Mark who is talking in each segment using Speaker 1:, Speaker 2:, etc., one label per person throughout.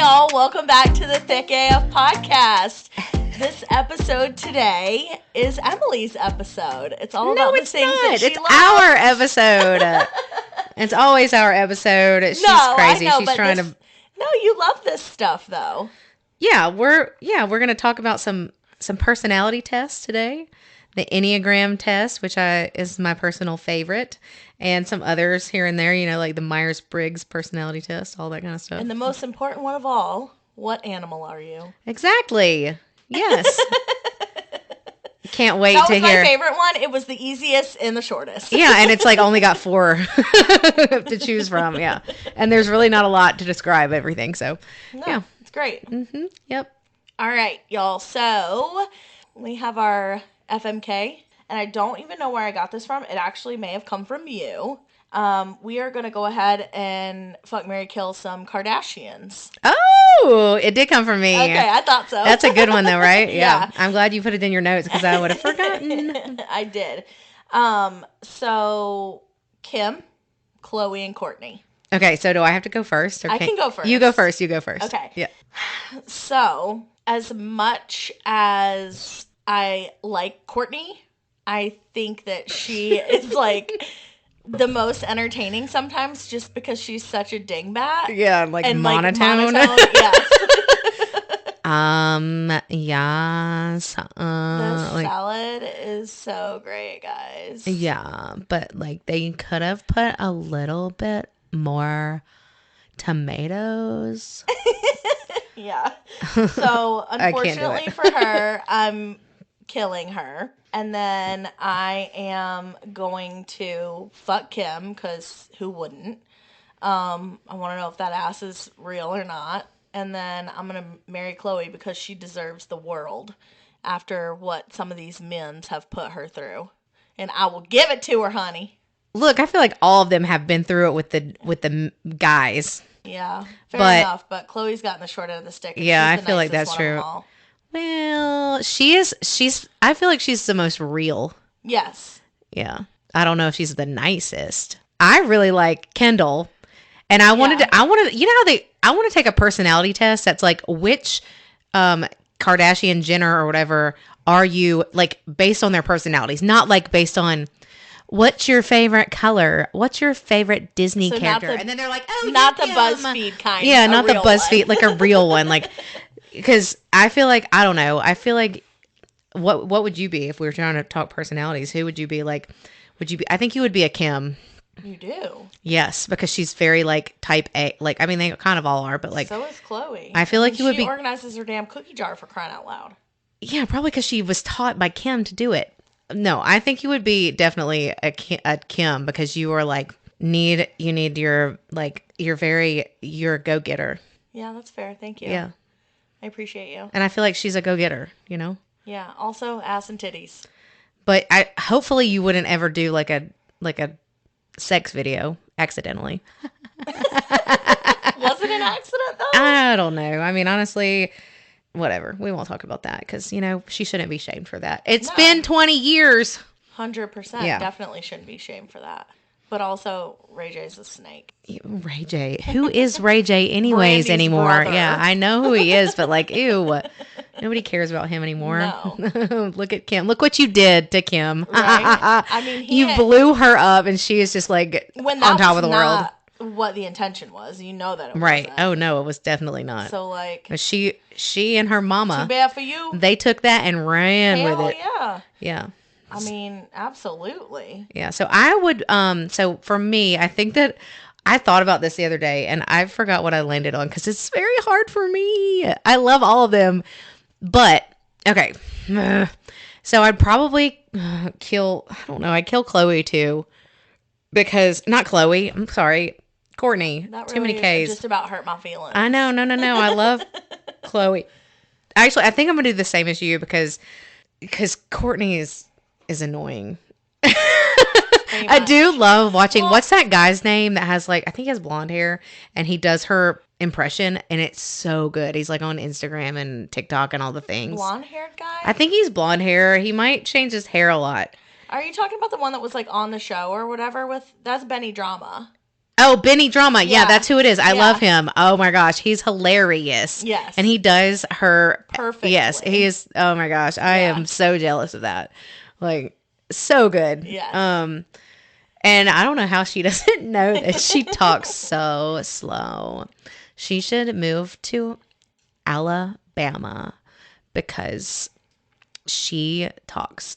Speaker 1: y'all. Welcome back to the Thick AF podcast. This episode today is Emily's episode. It's all about the things that she loves.
Speaker 2: It's our episode. It's always our episode. She's crazy. She's trying to.
Speaker 1: No, you love this stuff though.
Speaker 2: Yeah, we're gonna talk about some personality tests today. The Enneagram test, which is my personal favorite, and some others here and there, like the Myers-Briggs personality test, all that kind of stuff.
Speaker 1: And the most important one of all, what animal are you?
Speaker 2: Exactly. Yes. Can't wait to hear.
Speaker 1: That was my favorite one. It was the easiest and the shortest.
Speaker 2: Yeah, and it's like only got 4 to choose from. Yeah. And there's really not a lot to describe everything. So, yeah.
Speaker 1: It's great.
Speaker 2: Mm-hmm. Yep.
Speaker 1: All right, y'all. So, we have our FMK, and I don't even know where I got this from. It actually may have come from you. We are going to go ahead and fuck, marry, kill some Kardashians.
Speaker 2: Oh, it did come from me.
Speaker 1: Okay, I thought so.
Speaker 2: That's a good one though, right?
Speaker 1: Yeah.
Speaker 2: I'm glad you put it in your notes because I would have forgotten.
Speaker 1: I did. So Kim, Chloe, and Courtney.
Speaker 2: Okay, so do I have to go first?
Speaker 1: I can go first.
Speaker 2: You go first.
Speaker 1: Okay.
Speaker 2: Yeah.
Speaker 1: So, as much as I like Courtney, I think that she is like the most entertaining sometimes just because she's such a dingbat.
Speaker 2: Yeah, and monotone.
Speaker 1: Yes.
Speaker 2: Yes.
Speaker 1: The salad is so great, guys.
Speaker 2: Yeah, but they could have put a little bit more tomatoes.
Speaker 1: Yeah. So, unfortunately for her, I'm killing her. And then I am going to fuck Kim, because who wouldn't? I want to know if that ass is real or not. And then I'm going to marry Chloe because she deserves the world after what some of these men have put her through. And I will give it to her, honey.
Speaker 2: Look, I feel like all of them have been through it with the guys.
Speaker 1: Yeah, fair enough. But Chloe's gotten the short end of the stick.
Speaker 2: Yeah, I feel like that's true. Well, she's I feel like she's the most real.
Speaker 1: Yes.
Speaker 2: Yeah. I don't know if she's the nicest. I really like Kendall. And I wanted to take a personality test that's like which Kardashian, Jenner or whatever are you, like based on their personalities, not like based on what's your favorite color? What's your favorite Disney character? And then they're like, oh,
Speaker 1: not the BuzzFeed kind.
Speaker 2: Yeah, not the BuzzFeed, like a real one. Like, because I feel like, I don't know. I feel like, what would you be if we were trying to talk personalities? Who would you be? Like, I think you would be a Kim.
Speaker 1: You do?
Speaker 2: Yes, because she's very like type A. Like, I mean, they kind of all are, but like.
Speaker 1: So is Chloe.
Speaker 2: I feel like you would be.
Speaker 1: She organizes her damn cookie jar, for crying out loud.
Speaker 2: Yeah, probably because she was taught by Kim to do it. No, I think you would be definitely a Kim because you are like, you need your, like, you're a go-getter.
Speaker 1: Yeah, that's fair. Thank you.
Speaker 2: Yeah.
Speaker 1: I appreciate you.
Speaker 2: And I feel like she's a go-getter,
Speaker 1: Yeah, also ass and titties.
Speaker 2: But hopefully you wouldn't ever do like a sex video accidentally.
Speaker 1: Was it an accident though?
Speaker 2: I don't know. I mean, honestly, whatever. We won't talk about that because, she shouldn't be shamed for that. It's been 20 years.
Speaker 1: 100%.
Speaker 2: Yeah.
Speaker 1: Definitely shouldn't be shamed for that. But also, Ray J's a snake.
Speaker 2: Ray J. Who is Ray J anyways anymore?
Speaker 1: Brother.
Speaker 2: Yeah, I know who he is, but like, ew. Nobody cares about him anymore.
Speaker 1: No.
Speaker 2: Look at Kim. Look what you did to Kim.
Speaker 1: Right? I mean,
Speaker 2: you blew her up and she is just like on top of the world.
Speaker 1: What the intention was, that it
Speaker 2: right.
Speaker 1: wasn't.
Speaker 2: Oh no, it was definitely not.
Speaker 1: So like,
Speaker 2: she and her mama,
Speaker 1: too bad for you.
Speaker 2: They took that and ran with it. Yeah.
Speaker 1: I mean, absolutely.
Speaker 2: Yeah. So I would, so for me, I think that I thought about this the other day and I forgot what I landed on because it's very hard for me. I love all of them, but okay. So I'd probably I'd kill Chloe too because, not Chloe, I'm sorry, Courtney.
Speaker 1: That
Speaker 2: Too many
Speaker 1: really
Speaker 2: Ks.
Speaker 1: just about hurt my feelings.
Speaker 2: I know. No. I love Chloe. Actually, I think I'm going to do the same as you because Courtney is annoying. I do love watching. What's that guy's name that has like, I think he has blonde hair and he does her impression and it's so good. He's like on Instagram and TikTok and all the things.
Speaker 1: Blonde haired guy?
Speaker 2: I think he's blonde hair. He might change his hair a lot.
Speaker 1: Are you talking about the one that was like on the show or whatever that's Benny Drama?
Speaker 2: Oh, Benny Drama. Yeah, that's who it is. I love him. Oh my gosh, he's hilarious.
Speaker 1: Yes.
Speaker 2: And he does her
Speaker 1: perfectly.
Speaker 2: Yes, he is. Oh my gosh, I am so jealous of that. Like, so good.
Speaker 1: Yeah.
Speaker 2: And I don't know how she doesn't know that she talks so slow. She should move to Alabama because she talks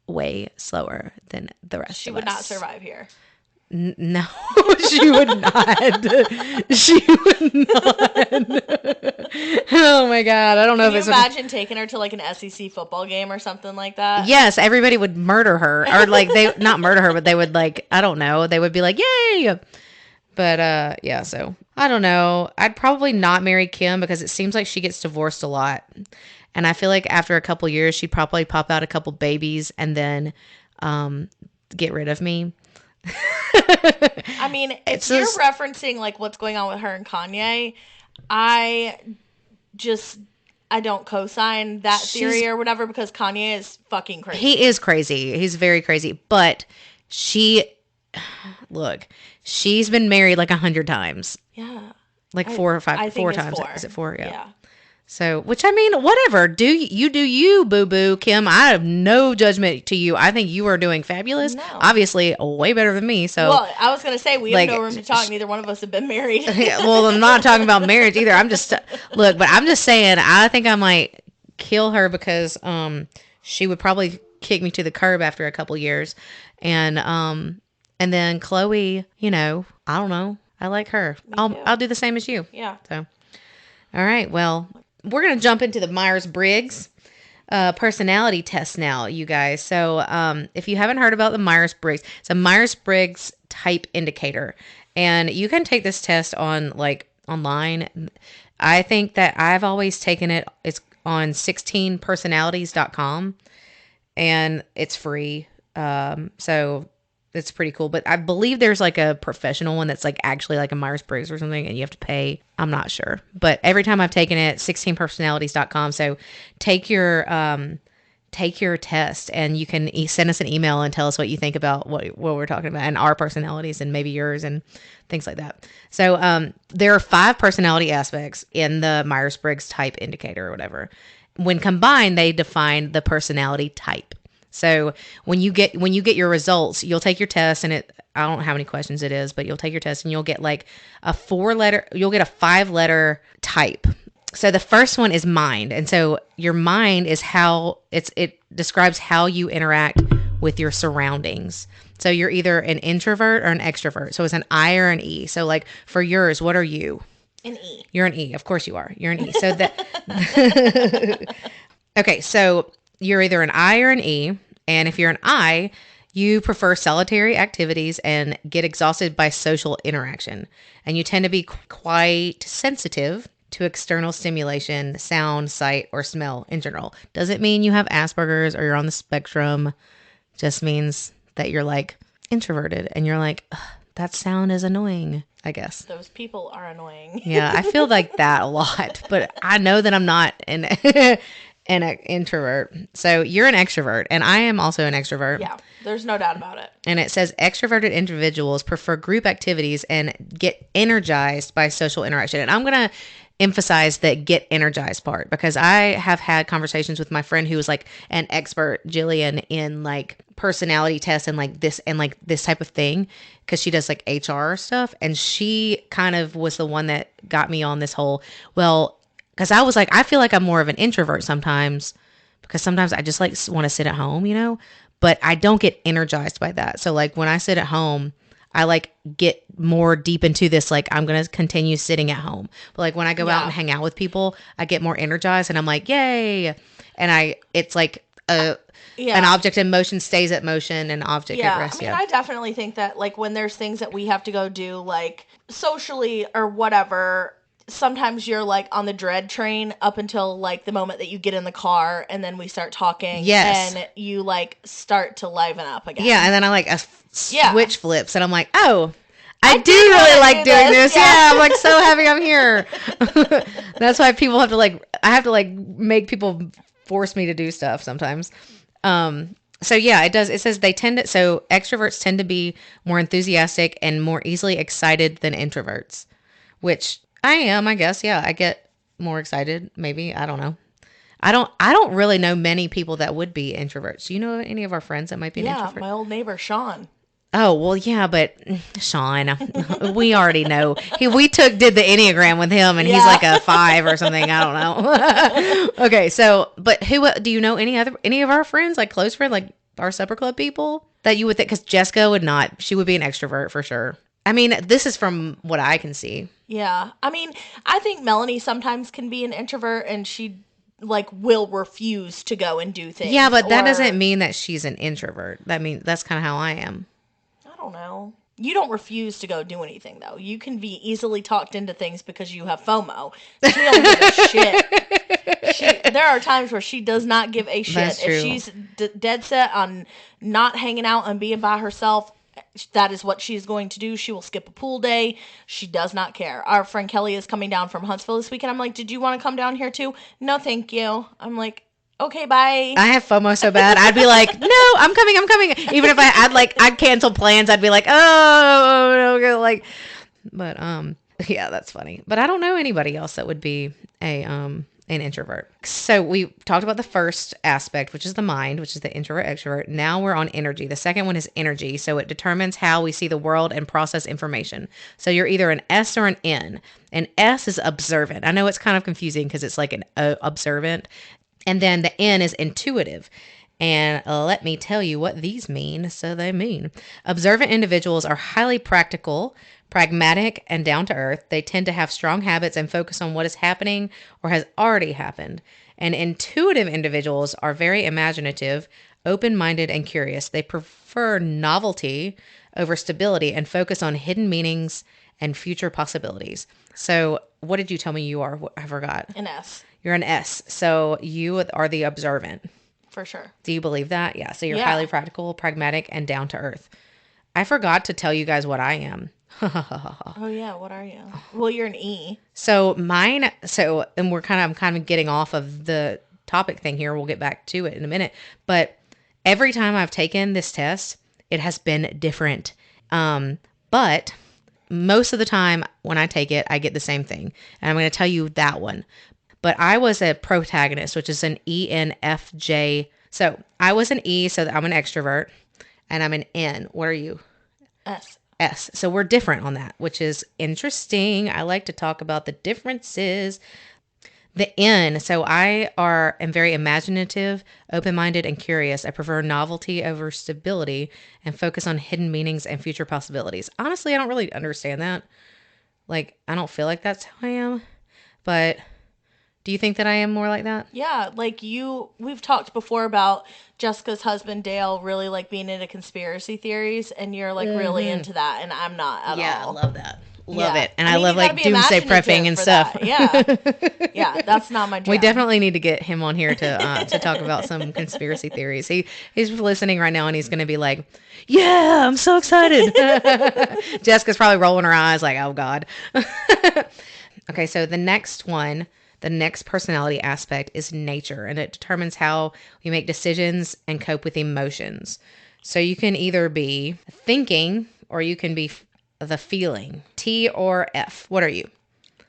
Speaker 2: way slower than the rest of us.
Speaker 1: She would not survive here.
Speaker 2: No, she would not. She would not. Oh my God. I don't know
Speaker 1: if it's... Can you imagine taking her to like an SEC football game or something like that?
Speaker 2: Yes, everybody would murder her. Or like, they, not murder her, but they would like, I don't know. They would be like, yay. But yeah, so I don't know. I'd probably not marry Kim because it seems like she gets divorced a lot. And I feel like after a couple years, she'd probably pop out a couple babies and then get rid of me.
Speaker 1: I mean, if you're referencing like what's going on with her and Kanye, I don't co-sign that theory or whatever because Kanye is fucking crazy.
Speaker 2: He is crazy. He's very crazy. But she's been married like 100 times.
Speaker 1: Yeah.
Speaker 2: Like 4 or 5, 4 times. 4. Is it 4? Yeah. So, which I mean, whatever. Do you, boo-boo, Kim. I have no judgment to you. I think you are doing fabulous. No. Obviously, way better than me. So,
Speaker 1: well, I was going to say, we have no room to talk. Neither one of us have been married.
Speaker 2: Well, I'm not talking about marriage either. I'm just, but I'm just saying, I think I might kill her because she would probably kick me to the curb after a couple years. And then Chloe, I don't know. I like her. I'll do the same as you.
Speaker 1: Yeah.
Speaker 2: So, all right. Well, we're going to jump into the Myers-Briggs personality test now, you guys. So if you haven't heard about the Myers-Briggs, it's a Myers-Briggs Type Indicator. And you can take this test on online. I think that I've always taken it. It's on 16personalities.com. And it's free. So it's pretty cool. But I believe there's like a professional one that's like actually like a Myers-Briggs or something, and you have to pay. I'm not sure. But every time I've taken it, 16personalities.com. So take your test, and you can send us an email and tell us what you think about what we're talking about and our personalities and maybe yours and things like that. So there are 5 personality aspects in the Myers-Briggs Type Indicator or whatever. When combined, they define the personality type. So when you get your results, you'll take your test, and I don't know how many questions it is, but you'll take your test and you'll get like a 5-letter type. So the first one is mind. And so your mind is it describes how you interact with your surroundings. So you're either an introvert or an extrovert. So it's an I or an E. So like for yours, what are you?
Speaker 1: An E.
Speaker 2: You're an E. Of course you are. You're an E. So that okay, so you're either an I or an E, and if you're an I, you prefer solitary activities and get exhausted by social interaction. And you tend to be quite sensitive to external stimulation, sound, sight, or smell in general. Doesn't mean you have Asperger's or you're on the spectrum. Just means that you're like introverted and you're like, that sound is annoying, I guess.
Speaker 1: Those people are annoying.
Speaker 2: Yeah, I feel like that a lot, but I know that I'm not an introvert. So you're an extrovert, and I am also an extrovert.
Speaker 1: Yeah, there's no doubt about it.
Speaker 2: And it says extroverted individuals prefer group activities and get energized by social interaction. And I'm going to emphasize that get energized part, because I have had conversations with my friend who is like an expert, Jillian, in like personality tests and like this type of thing, because she does like HR stuff. And she kind of was the one that got me on this whole, well, because I was like, I feel like I'm more of an introvert sometimes, because sometimes I just like want to sit at home, but I don't get energized by that. So like when I sit at home, I like get more deep into this, like I'm going to continue sitting at home. But like when I go out and hang out with people, I get more energized and I'm like, yay. And it's like an object in motion stays at motion, and object at rest.
Speaker 1: I mean, I definitely think that like when there's things that we have to go do like socially or whatever, sometimes you're like on the dread train up until like the moment that you get in the car, and then we start talking.
Speaker 2: Yes.
Speaker 1: And you like start to liven up again.
Speaker 2: Yeah. And then I like a switch flips, and I'm like, oh, I do really like doing this. Yeah. I'm like so happy I'm here. That's why people have to like, I have to like make people force me to do stuff sometimes. So yeah, it does. It says so extroverts tend to be more enthusiastic and more easily excited than introverts, which I am, I guess. Yeah, I get more excited. Maybe. I don't know. I don't really know many people that would be introverts. Do you know any of our friends that might be an introvert?
Speaker 1: Yeah, my old neighbor, Sean.
Speaker 2: Oh, well, yeah, but Sean, we already know. We did the Enneagram with him, and he's like a 5 or something. I don't know. Okay, so, but do you know any of our friends, like close friends, like our supper club people that you would think? Because Jessica would not. She would be an extrovert for sure. I mean, this is from what I can see.
Speaker 1: Yeah, I mean, I think Melanie sometimes can be an introvert, and she will refuse to go and do things.
Speaker 2: Yeah, but that doesn't mean that she's an introvert. That's kind of how I am.
Speaker 1: I don't know. You don't refuse to go do anything, though. You can be easily talked into things because you have FOMO. She don't give a shit. There are times where she does not give a shit.
Speaker 2: That's true.
Speaker 1: If she's dead set on not hanging out and being by herself, that is what she's going to do. She will skip a pool day. She does not care. Our friend Kelly is coming down from Huntsville this weekend. I'm like, did you want to come down here too? No, thank you. I'm like, okay, bye.
Speaker 2: I have FOMO so bad. I'd be like, no, I'm coming. Even if I'd cancel plans. I'd be like, oh, no, but yeah, that's funny. But I don't know anybody else that would be an introvert. So we talked about the first aspect, which is the mind, which is the introvert extrovert. Now we're on energy. The second one is energy. So it determines how we see the world and process information. So you're either an S or an N. An S is observant. I know it's kind of confusing because it's like an observant. And then the N is intuitive. And let me tell you what these mean. So they mean observant individuals are highly practical, pragmatic, and down to earth. They tend to have strong habits and focus on what is happening or has already happened. And intuitive individuals are very imaginative, open-minded, and curious. They prefer novelty over stability and focus on hidden meanings and future possibilities. So what did you tell me you are? I forgot.
Speaker 1: An S.
Speaker 2: You're an S. So you are the observant.
Speaker 1: For sure.
Speaker 2: Do you believe that? Yeah. So you're highly practical, pragmatic, and down to earth. I forgot to tell you guys what I am.
Speaker 1: Oh yeah, what are you? Well, you're an E.
Speaker 2: So and I'm kind of getting off of the topic thing here. We'll get back to it in a minute. But every time I've taken this test, it has been different. But most of the time when I take it, I get the same thing. And I'm going to tell you that one. But I was a protagonist, which is an ENFJ. So I was an E, so I'm an extrovert. And I'm an N. What are you? S. So we're different on that, which is interesting. I like to talk about the differences. The N. So I am very imaginative, open-minded, and curious. I prefer novelty over stability and focus on hidden meanings and future possibilities. Honestly, I don't really understand that. I don't feel like that's how I am. But do you think that I am more like that?
Speaker 1: Yeah, we've talked before about Jessica's husband, Dale, really being into conspiracy theories, and you're really into that, and I'm not at all.
Speaker 2: Yeah, I love that. Love it. And I love doomsday prepping and stuff.
Speaker 1: That. Yeah, that's not my jam.
Speaker 2: We definitely need to get him on here to talk about some conspiracy theories. He's listening right now and he's going to be like, yeah, I'm so excited. Jessica's probably rolling her eyes like, oh God. Okay, so the next personality aspect is nature, and it determines how we make decisions and cope with emotions. So you can either be thinking or you can be the feeling. T or F. What are you?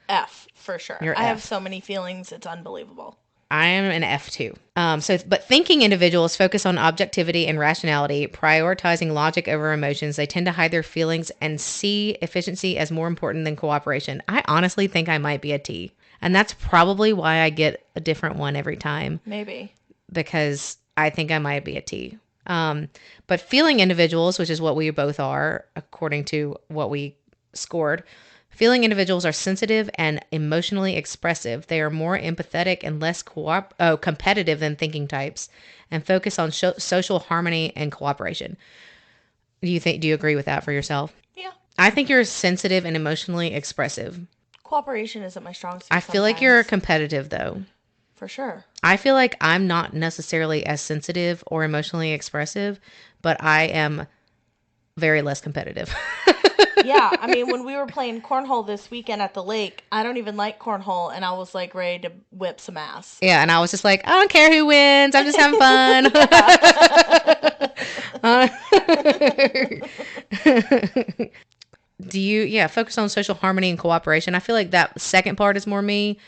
Speaker 1: F, for sure.
Speaker 2: You're
Speaker 1: I
Speaker 2: F.
Speaker 1: have so many feelings, it's unbelievable.
Speaker 2: I am an F too. But thinking individuals focus on objectivity and rationality, prioritizing logic over emotions. They tend to hide their feelings and see efficiency as more important than cooperation. I honestly think I might be a T. And that's probably why I get a different one every time.
Speaker 1: Maybe.
Speaker 2: Because I think I might be a T. But feeling individuals, which is what we both are, according to what we scored, feeling individuals are sensitive and emotionally expressive. They are more empathetic and less competitive than thinking types, and focus on social harmony and cooperation. Do you agree with that for yourself?
Speaker 1: Yeah.
Speaker 2: I think you're sensitive and emotionally expressive.
Speaker 1: Cooperation isn't my strong suit.
Speaker 2: I feel like you're competitive, though.
Speaker 1: For sure.
Speaker 2: I feel like I'm not necessarily as sensitive or emotionally expressive, but I am very less competitive.
Speaker 1: Yeah, I mean, when we were playing cornhole this weekend at the lake, I don't even like cornhole, and I was ready to whip some ass.
Speaker 2: Yeah, and I was just like, I don't care who wins. I'm just having fun. focus on social harmony and cooperation. I feel like that second part is more me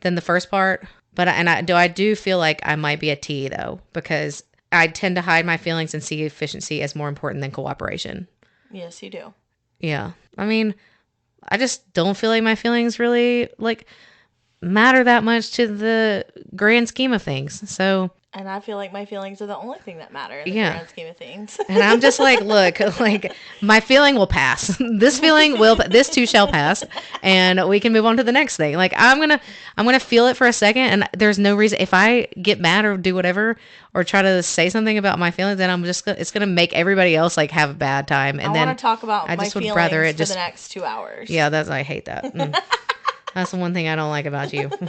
Speaker 2: than the first part. But I do feel like I might be a T though, because I tend to hide my feelings and see efficiency as more important than cooperation.
Speaker 1: Yes, you do.
Speaker 2: Yeah. I mean, I just don't feel like my feelings really like matter that much to the grand scheme of things. So,
Speaker 1: and I feel like my feelings are the only thing that matter in the grand scheme of things.
Speaker 2: And I'm just like, look, like my feeling will pass. This too shall pass, and we can move on to the next thing. Like I'm gonna feel it for a second, and there's no reason if I get mad or do whatever or try to say something about my feelings, then it's gonna make everybody else like have a bad time. And
Speaker 1: I want to talk about my feelings for the next 2 hours.
Speaker 2: Yeah, I hate that. That's the one thing I don't like about you.
Speaker 1: Just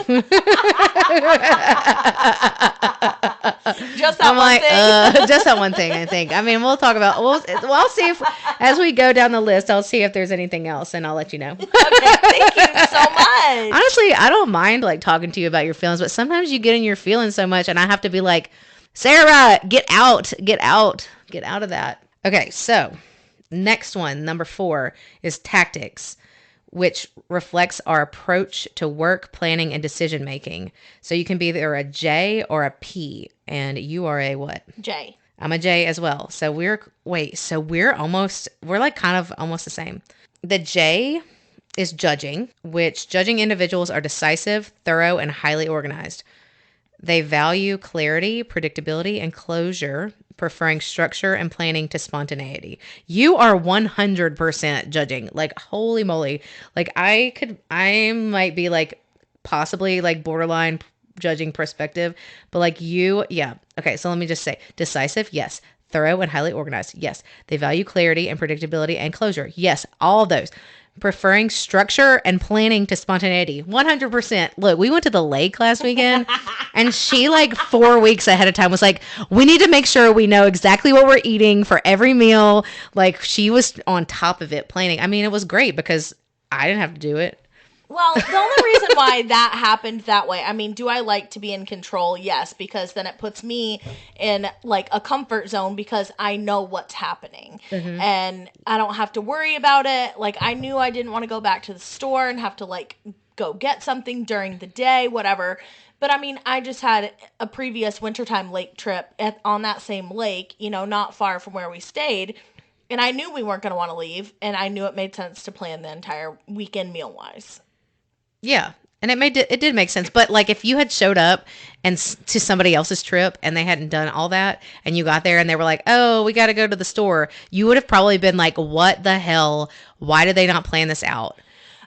Speaker 1: that one thing.
Speaker 2: Just that one thing, I think. I mean, we'll talk about. I'll see if, as we go down the list, I'll see if there's anything else, and I'll let you know.
Speaker 1: Okay, thank you so much.
Speaker 2: Honestly, I don't mind like talking to you about your feelings, but sometimes you get in your feelings so much, and I have to be like, Sarah, get out of that. Okay, so next one, number 4, is tactics, which reflects our approach to work, planning, and decision making. So you can be either a J or a P, and you are a what?
Speaker 1: J.
Speaker 2: I'm a J as well. So we're like kind of almost the same. The J is judging, which judging individuals are decisive, thorough, and highly organized. They value clarity, predictability, and closure, preferring structure and planning to spontaneity. You are 100% judging. Like, holy moly. Like, I might be like possibly like borderline judging perspective, but like yeah. Okay, so let me just say decisive, yes. Thorough and highly organized, yes. They value clarity and predictability and closure, yes. All of those. Preferring structure and planning to spontaneity. 100%. Look, we went to the lake last weekend and she like 4 weeks ahead of time was like, we need to make sure we know exactly what we're eating for every meal. Like she was on top of it planning. I mean, it was great because I didn't have to do it.
Speaker 1: Well, the only reason why that happened that way, I mean, do I like to be in control? Yes, because then it puts me in like a comfort zone because I know what's happening and I don't have to worry about it. Like I knew I didn't want to go back to the store and have to like go get something during the day, whatever. But I mean, I just had a previous wintertime lake trip on that same lake, not far from where we stayed. And I knew we weren't going to want to leave. And I knew it made sense to plan the entire weekend meal-wise.
Speaker 2: Yeah. And it did make sense. But like if you had showed up and to somebody else's trip and they hadn't done all that and you got there and they were like, oh, we got to go to the store. You would have probably been like, what the hell? Why did they not plan this out?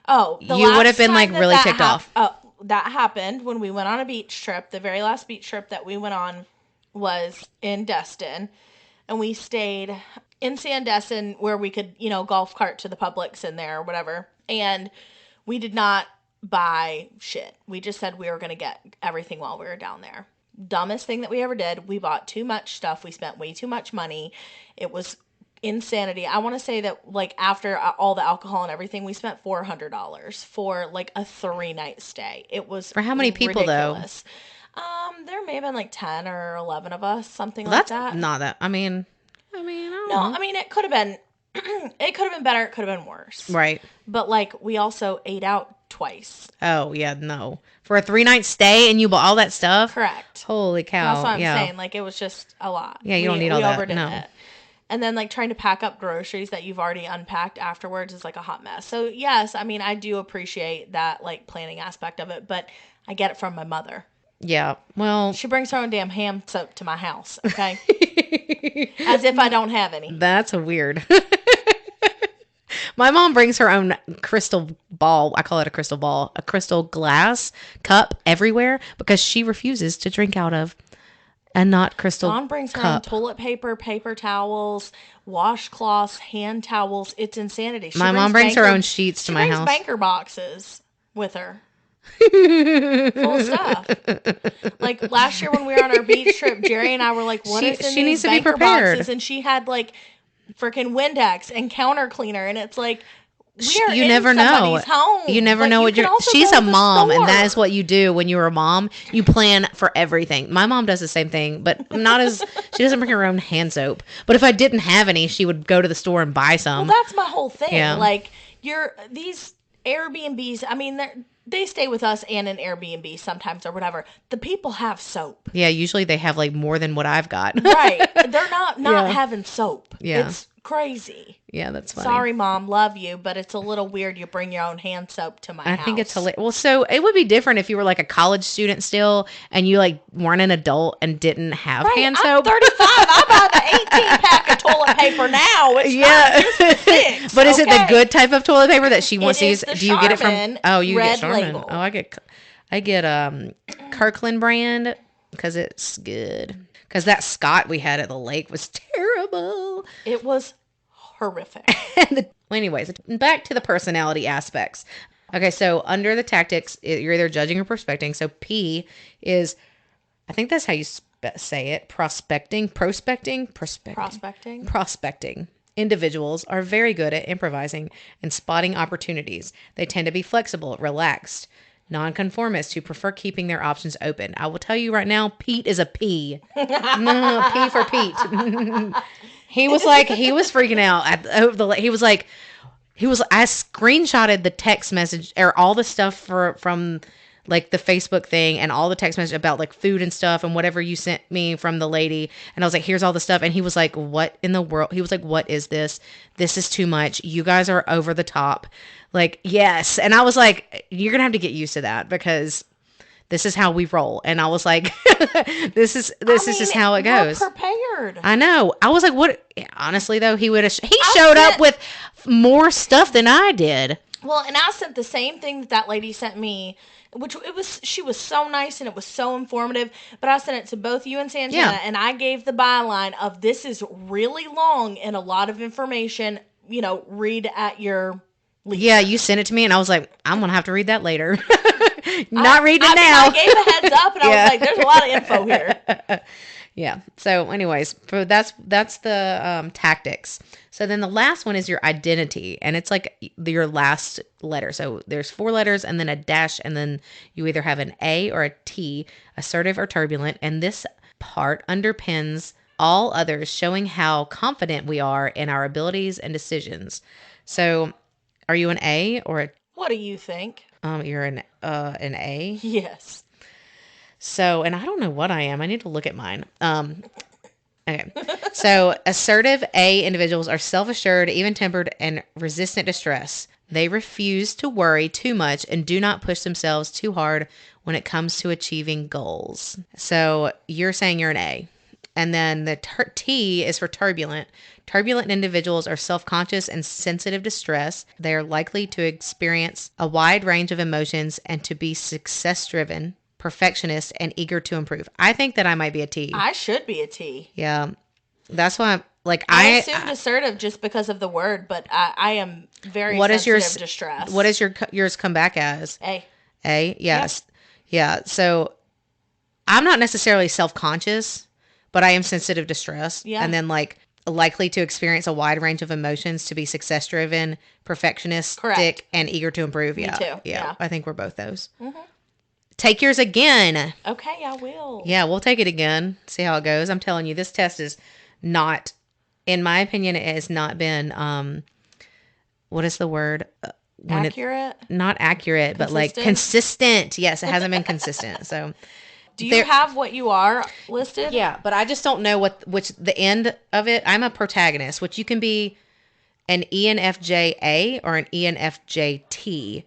Speaker 1: Oh,
Speaker 2: you would have been like really ticked off.
Speaker 1: Oh, that happened when we went on a beach trip. The very last beach trip that we went on was in Destin. And we stayed in Sandestin where we could, golf cart to the Publix in there or whatever. And we did not buy shit. We just said we were going to get everything while we were down there. Dumbest thing that we ever did. We bought too much stuff. We spent way too much money. It was insanity. I want to say that like after all the alcohol and everything, we spent $400 for like a 3-night stay. It was
Speaker 2: for how many people
Speaker 1: ridiculous. There may have been like 10 or 11 of us, something like that.
Speaker 2: That's not that. I mean, I don't know.
Speaker 1: I mean, it could have been, it could have been better. It could have been worse.
Speaker 2: Right.
Speaker 1: But like, we also ate out twice.
Speaker 2: Oh yeah, no. For a 3-night stay and you bought all that stuff?
Speaker 1: Correct.
Speaker 2: Holy cow.
Speaker 1: That's what I'm saying. Like, it was just a lot.
Speaker 2: Yeah, you don't need all that.
Speaker 1: Overdid it. And then like trying to pack up groceries that you've already unpacked afterwards is like a hot mess. So yes, I mean, I do appreciate that like planning aspect of it, but I get it from my mother.
Speaker 2: Yeah, well...
Speaker 1: She brings her own damn hand soap to my house, okay? As if I don't have any.
Speaker 2: That's weird. My mom brings her own crystal ball. I call it a crystal ball. A crystal glass cup everywhere because she refuses to drink out of a not crystal
Speaker 1: Dawn brings her
Speaker 2: cup.
Speaker 1: own toilet paper, paper towels, washcloths, hand towels. It's insanity.
Speaker 2: My mom brings her own sheets to my house.
Speaker 1: She brings banker boxes with her. Full of stuff. Like last year when we were on our beach trip, Jerry and I were like, "What is in
Speaker 2: she needs
Speaker 1: these
Speaker 2: to be
Speaker 1: banker
Speaker 2: prepared."
Speaker 1: boxes?" And she had like freaking Windex and counter cleaner, and it's like
Speaker 2: you never know.
Speaker 1: Home.
Speaker 2: You never know what you're. She's a mom, and that is what you do when you're a mom. You plan for everything. My mom does the same thing, but not as she doesn't bring her own hand soap. But if I didn't have any, she would go to the store and buy some.
Speaker 1: Well, that's my whole thing.
Speaker 2: Yeah.
Speaker 1: Like, these Airbnbs, I mean, they stay with us and in Airbnb sometimes or whatever. The people have soap.
Speaker 2: Yeah, usually they have like more than what I've got.
Speaker 1: Right. They're not having soap.
Speaker 2: Yeah.
Speaker 1: It's crazy.
Speaker 2: Yeah, that's funny.
Speaker 1: Sorry, Mom, love you, but it's a little weird you bring your own hand soap to my house.
Speaker 2: I think it's hilarious. Well, so it would be different if you were like a college student still and you like weren't an adult and didn't have hand soap.
Speaker 1: I'm 35. I buy the 18-pack of toilet paper now. It's not just six,
Speaker 2: but is it the good type of toilet paper that she wants to use?
Speaker 1: Do you get it from?
Speaker 2: Oh, you
Speaker 1: Red
Speaker 2: get Charmin.
Speaker 1: Label.
Speaker 2: Oh, I get Kirkland brand because it's good. Because that Scott we had at the lake was terrible.
Speaker 1: It was horrific.
Speaker 2: Anyways, back to the personality aspects. Okay, so under the tactics, you're either judging or prospecting. So P is, I think that's how you say it, prospecting. Individuals are very good at improvising and spotting opportunities. They tend to be flexible, relaxed, nonconformists who prefer keeping their options open. I will tell you right now, Pete is a P. P for Pete. He was freaking out I screenshotted the text message or all the stuff from like the Facebook thing and all the text message about like food and stuff and whatever you sent me from the lady. And I was like, here's all the stuff. And he was like, what in the world? He was like, what is this? This is too much. You guys are over the top. Like, yes. And I was like, you're going to have to get used to that because this is how we roll. And I was like, this is just how it goes.
Speaker 1: We're prepared.
Speaker 2: I know. I was like, what? Honestly, though, he showed up with more stuff than I did.
Speaker 1: Well, and I sent the same thing that lady sent me, she was so nice and it was so informative, but I sent it to both you and Santana, and I gave the byline of this is really long and a lot of information, read at your leisure. Yeah,
Speaker 2: you sent it to me and I was like, I'm going to have to read that later. Not reading it now.
Speaker 1: I gave a heads up and I was like, there's a lot of info here.
Speaker 2: Yeah. So anyways, that's the tactics. So then the last one is your identity, and it's like your last letter. So there's 4 letters and then a dash, and then you either have an A or a T, assertive or turbulent, and this part underpins all others, showing how confident we are in our abilities and decisions. So are you an A or a...
Speaker 1: What do you think?
Speaker 2: You're an A?
Speaker 1: Yes.
Speaker 2: So, and I don't know what I am. I need to look at mine. Okay. So, assertive A individuals are self-assured, even-tempered, and resistant to stress. They refuse to worry too much and do not push themselves too hard when it comes to achieving goals. So, you're saying you're an A. And then the T is for turbulent. Turbulent individuals are self-conscious and sensitive to stress. They are likely to experience a wide range of emotions and to be success-driven, perfectionist, and eager to improve. I think that I might be a T.
Speaker 1: I should be a T.
Speaker 2: Yeah. That's why I'm like,
Speaker 1: I assumed assertive just because of the word, but I am very sensitive to stress.
Speaker 2: What does yours come back as?
Speaker 1: A.
Speaker 2: A? Yes. Yeah. So I'm not necessarily self-conscious, but I am sensitive to stress.
Speaker 1: Yeah.
Speaker 2: And then likely to experience a wide range of emotions, to be success-driven, perfectionistic,
Speaker 1: correct,
Speaker 2: and eager to improve.
Speaker 1: Me too.
Speaker 2: Yeah. I think we're both those.
Speaker 1: Mm-hmm.
Speaker 2: Take yours again.
Speaker 1: Okay, I will.
Speaker 2: Yeah, we'll take it again. See how it goes. I'm telling you, this test is not, in my opinion, it has not been, what is the word?
Speaker 1: Accurate?
Speaker 2: Not accurate, but like consistent. Yes, it hasn't been consistent. So,
Speaker 1: do you have what you are listed?
Speaker 2: Yeah, but I just don't know which the end of it. I'm a protagonist, which you can be an ENFJA or an ENFJT,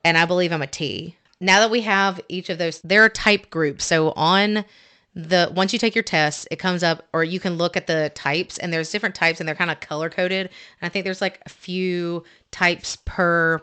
Speaker 2: and I believe I'm a T. Now that we have each of those, there are type groups. So once you take your test, it comes up, or you can look at the types, and there's different types, and they're kind of color coded. And I think there's like a few types per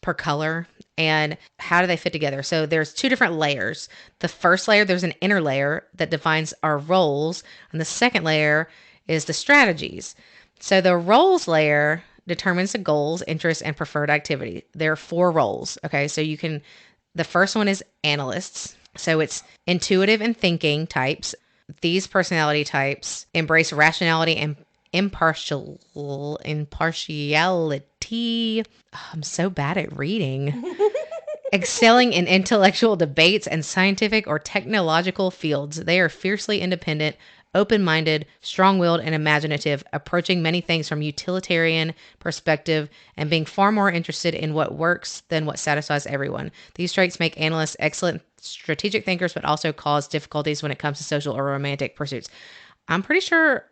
Speaker 2: color. And how do they fit together? So there's 2 different layers. The first layer, there's an inner layer that defines our roles, and the second layer is the strategies. So the roles layer determines the goals, interests, and preferred activity. There are 4 roles. Okay. So the first one is analysts. So it's intuitive and thinking types. These personality types embrace rationality and impartiality. I'm so bad at reading. Excelling in intellectual debates and scientific or technological fields. They are fiercely independent, open-minded, strong-willed, and imaginative, approaching many things from utilitarian perspective and being far more interested in what works than what satisfies everyone. These traits make analysts excellent strategic thinkers, but also cause difficulties when it comes to social or romantic pursuits. I'm pretty sure.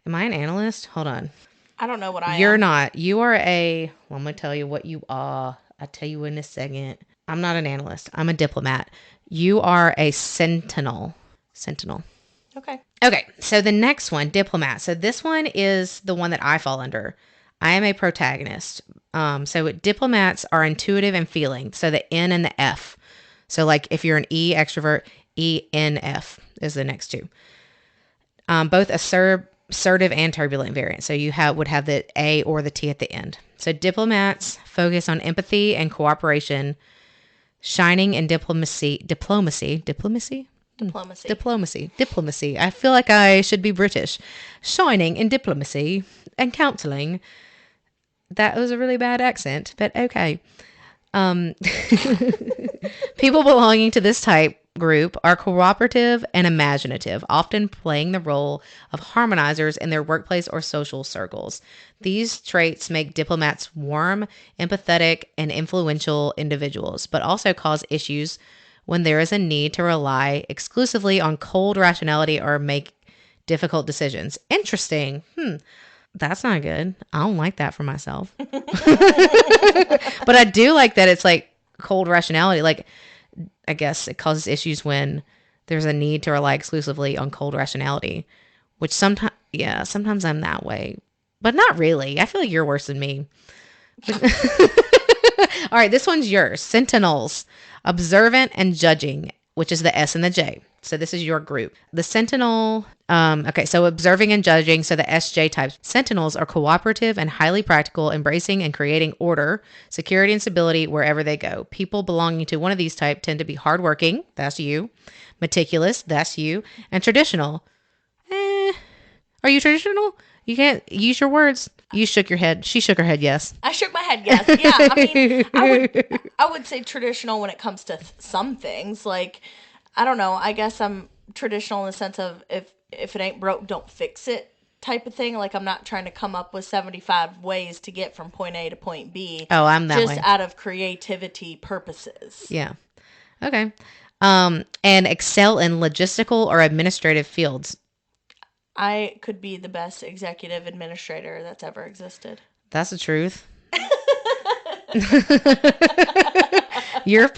Speaker 2: Am I an analyst? Hold on.
Speaker 1: I don't know what I am.
Speaker 2: You're not. You are a. Well, I'm going to tell you what you are. I'll tell you in a second. I'm not an analyst. I'm a diplomat. You are a sentinel. Sentinel.
Speaker 1: Okay.
Speaker 2: Okay. So the next one, diplomat. So this one is the one that I fall under. I am a protagonist. So diplomats are intuitive and feeling. So the N and the F. So like if you're an E extrovert, ENF is the next two. Both assertive and turbulent variants. So you would have the A or the T at the end. So diplomats focus on empathy and cooperation, shining in diplomacy. I feel like I should be British. Shining in diplomacy and counseling. That was a really bad accent, but okay. People belonging to this type group are cooperative and imaginative, often playing the role of harmonizers in their workplace or social circles. These traits make diplomats warm, empathetic, and influential individuals, but also cause issues when there is a need to rely exclusively on cold rationality or make difficult decisions. Interesting. That's not good. I don't like that for myself. But I do like that it's like cold rationality. Like, I guess it causes issues when there's a need to rely exclusively on cold rationality, which sometimes I'm that way, but not really. I feel like you're worse than me. All right, this one's yours. Sentinels, observant and judging, which is the S and the J. So this is your group. The sentinel, so observing and judging, so the SJ types. Sentinels are cooperative and highly practical, embracing and creating order, security, and stability wherever they go. People belonging to one of these types tend to be hardworking, that's you, meticulous, that's you, and traditional. Are you traditional? You can't use your words. You shook your head. She shook her head, yes.
Speaker 1: I shook my head, yes. Yeah, I mean, I would say traditional when it comes to some things. Like, I don't know. I guess I'm traditional in the sense of if it ain't broke, don't fix it type of thing. Like, I'm not trying to come up with 75 ways to get from point A to point B.
Speaker 2: Oh, I'm that way.
Speaker 1: Just out of creativity purposes.
Speaker 2: Yeah. Okay. And excel in logistical or administrative fields.
Speaker 1: I could be the best executive administrator that's ever existed.
Speaker 2: That's the truth. You're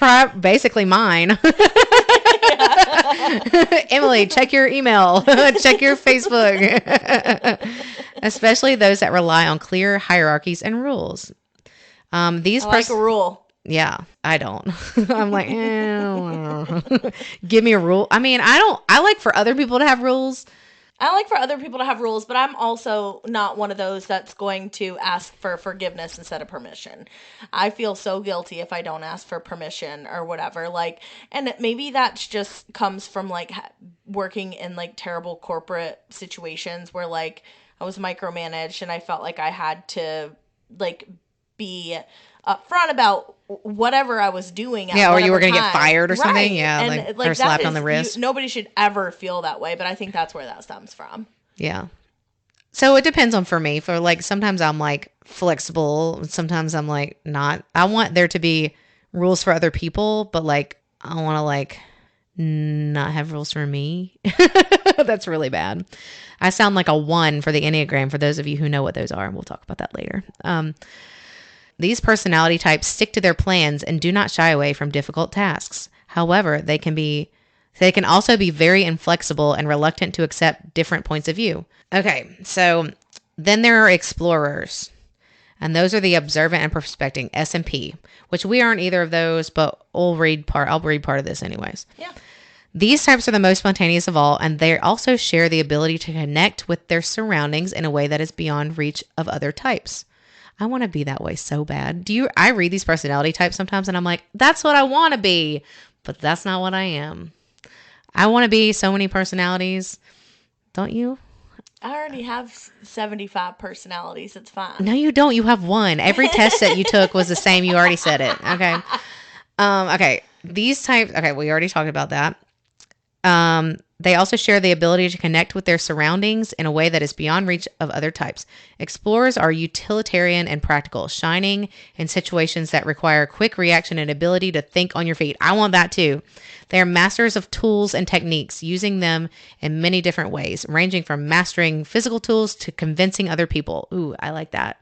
Speaker 2: basically mine. Emily, check your email. Check your Facebook. Especially those that rely on clear hierarchies and rules.
Speaker 1: I like a rule.
Speaker 2: Yeah, I don't. I'm like, give me a rule. I mean, I like for other people to have rules.
Speaker 1: I like for other people to have rules, but I'm also not one of those that's going to ask for forgiveness instead of permission. I feel so guilty if I don't ask for permission or whatever. Like, and maybe that just comes from like working in like terrible corporate situations where like I was micromanaged and I felt like I had to like be upfront about whatever I was doing.
Speaker 2: Yeah, or you were going to get fired or something.
Speaker 1: Right.
Speaker 2: Yeah,
Speaker 1: and
Speaker 2: like or slapped on the wrist.
Speaker 1: Nobody should ever feel that way, but I think that's where that stems from.
Speaker 2: Yeah. So it depends on for me. For like sometimes I'm like flexible, sometimes I'm like not. I want there to be rules for other people, but like I want to like not have rules for me. That's really bad. I sound like a 1 for the Enneagram for those of you who know what those are, and we'll talk about that later. These personality types stick to their plans and do not shy away from difficult tasks. However, they can also be very inflexible and reluctant to accept different points of view. Okay, so then there are explorers. And those are the observant and prospecting, S&P, which we aren't either of those, but I'll read part of this anyways.
Speaker 1: Yeah.
Speaker 2: These types are the most spontaneous of all, and they also share the ability to connect with their surroundings in a way that is beyond reach of other types. I want to be that way so bad. I read these personality types sometimes and I'm like, that's what I want to be, but that's not what I am. I want to be so many personalities. Don't you?
Speaker 1: I already have 75 personalities. It's fine.
Speaker 2: No, you don't. You have 1. Every test that you took was the same. You already said it. Okay. Okay. These types. Okay, we already talked about that. They also share the ability to connect with their surroundings in a way that is beyond reach of other types. Explorers are utilitarian and practical, shining in situations that require quick reaction and ability to think on your feet. I want that too. They are masters of tools and techniques, using them in many different ways, ranging from mastering physical tools to convincing other people. Ooh, I like that.